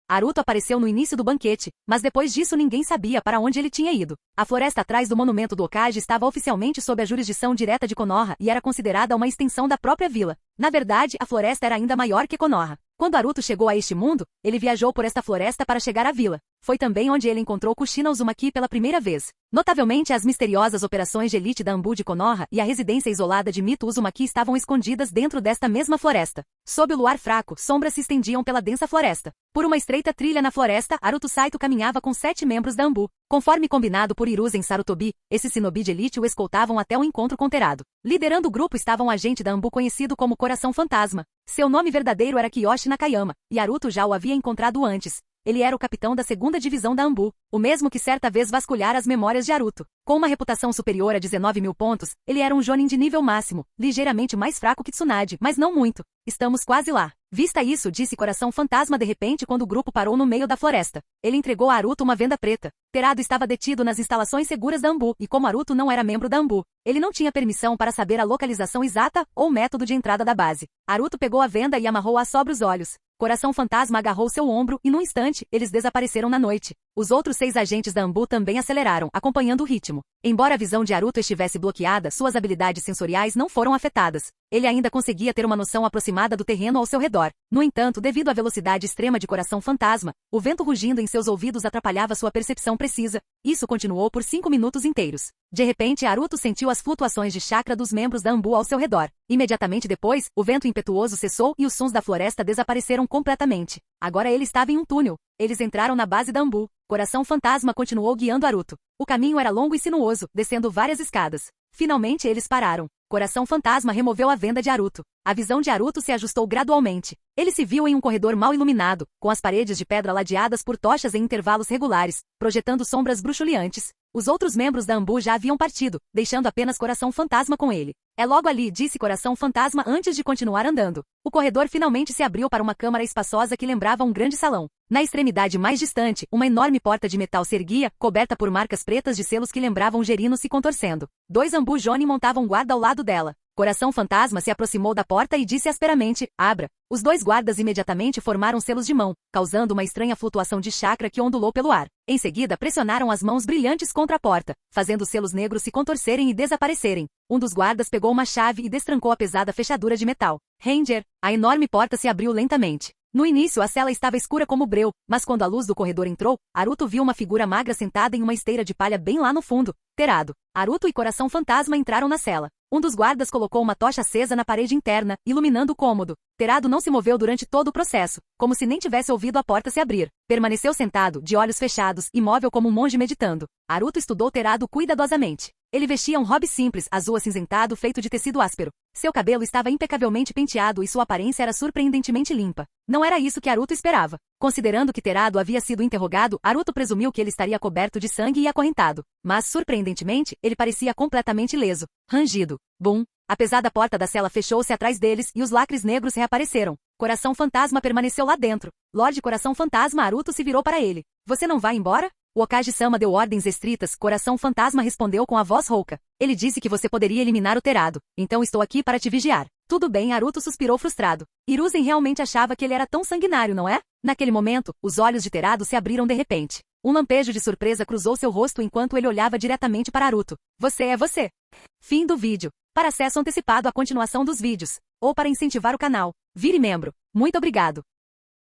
Aruto apareceu no início do banquete, mas depois disso ninguém sabia para onde ele tinha ido. A floresta atrás do monumento do Hokage estava oficialmente sob a jurisdição direta de Konoha e era considerada uma extensão da própria vila. Na verdade, a floresta era ainda maior que Konoha. Quando Aruto chegou a este mundo, ele viajou por esta floresta para chegar à vila. Foi também onde ele encontrou Kushina Uzumaki pela primeira vez. Notavelmente, as misteriosas operações de elite da Anbu de Konoha e a residência isolada de Mito Uzumaki estavam escondidas dentro desta mesma floresta. Sob o luar fraco, sombras se estendiam pela densa floresta. Por uma estreita trilha na floresta, Aruto Saito caminhava com 7 membros da Anbu. Conforme combinado por Hiruzen Sarutobi, esses shinobi de elite o escoltavam até o encontro com Terado. Liderando o grupo estava um agente da Anbu conhecido como Coração Fantasma. Seu nome verdadeiro era Kiyoshi Nakayama, e Aruto já o havia encontrado antes. Ele era o capitão da 2ª divisão da Anbu, o mesmo que certa vez vasculhara as memórias de Aruto. Com uma reputação superior a 19.000 pontos, ele era um jonin de nível máximo, ligeiramente mais fraco que Tsunade, mas não muito. Estamos quase lá. Vista isso, disse Coração Fantasma de repente quando o grupo parou no meio da floresta. Ele entregou a Aruto uma venda preta. Terado estava detido nas instalações seguras da Anbu, e como Aruto não era membro da Anbu, ele não tinha permissão para saber a localização exata ou método de entrada da base. Aruto pegou a venda e amarrou-a sobre os olhos. Coração Fantasma agarrou seu ombro e, num instante, eles desapareceram na noite. Os outros 6 agentes da Anbu também aceleraram, acompanhando o ritmo. Embora a visão de Aruto estivesse bloqueada, suas habilidades sensoriais não foram afetadas. Ele ainda conseguia ter uma noção aproximada do terreno ao seu redor. No entanto, devido à velocidade extrema de Coração Fantasma, o vento rugindo em seus ouvidos atrapalhava sua percepção precisa. Isso continuou por 5 minutos inteiros. De repente, Aruto sentiu as flutuações de chakra dos membros da Anbu ao seu redor. Imediatamente depois, o vento impetuoso cessou e os sons da floresta desapareceram completamente. Agora ele estava em um túnel. Eles entraram na base da Anbu. Coração Fantasma continuou guiando Aruto. O caminho era longo e sinuoso, descendo várias escadas. Finalmente eles pararam. Coração Fantasma removeu a venda de Aruto. A visão de Aruto se ajustou gradualmente. Ele se viu em um corredor mal iluminado, com as paredes de pedra ladeadas por tochas em intervalos regulares, projetando sombras bruxuleantes. Os outros membros da Anbu já haviam partido, deixando apenas Coração Fantasma com ele. É logo ali, disse Coração Fantasma antes de continuar andando. O corredor finalmente se abriu para uma câmara espaçosa que lembrava um grande salão. Na extremidade mais distante, uma enorme porta de metal se erguia, coberta por marcas pretas de selos que lembravam gerinos se contorcendo. 2 Anbu Jonin montavam guarda ao lado dela. Coração Fantasma se aproximou da porta e disse asperamente, abra. Os 2 guardas imediatamente formaram selos de mão, causando uma estranha flutuação de chakra que ondulou pelo ar. Em seguida, pressionaram as mãos brilhantes contra a porta, fazendo os selos negros se contorcerem e desaparecerem. Um dos guardas pegou uma chave e destrancou a pesada fechadura de metal. Ranger, a enorme porta se abriu lentamente. No início a cela estava escura como breu, mas quando a luz do corredor entrou, Haruto viu uma figura magra sentada em uma esteira de palha bem lá no fundo. Terado. Haruto e Coração Fantasma entraram na cela. Um dos guardas colocou uma tocha acesa na parede interna, iluminando o cômodo. Terado não se moveu durante todo o processo, como se nem tivesse ouvido a porta se abrir. Permaneceu sentado, de olhos fechados, imóvel como um monge meditando. Haruto estudou Terado cuidadosamente. Ele vestia um robe simples, azul acinzentado feito de tecido áspero. Seu cabelo estava impecavelmente penteado e sua aparência era surpreendentemente limpa. Não era isso que Haruto esperava. Considerando que Terado havia sido interrogado, Haruto presumiu que ele estaria coberto de sangue e acorrentado. Mas, surpreendentemente, ele parecia completamente ileso. Rangido. Bum! A pesada porta da cela fechou-se atrás deles e os lacres negros reapareceram. Coração Fantasma permaneceu lá dentro. Lorde Coração Fantasma, Haruto se virou para ele. Você não vai embora? O Okage-sama deu ordens estritas. Coração Fantasma respondeu com a voz rouca. Ele disse que você poderia eliminar o Terado. Então estou aqui para te vigiar. Tudo bem, Haruto suspirou frustrado. Hiruzen realmente achava que ele era tão sanguinário, não é? Naquele momento, os olhos de Terado se abriram de repente. Um lampejo de surpresa cruzou seu rosto enquanto ele olhava diretamente para Haruto. Você é você. Fim do vídeo. Para acesso antecipado à continuação dos vídeos, ou para incentivar o canal, vire membro. Muito obrigado.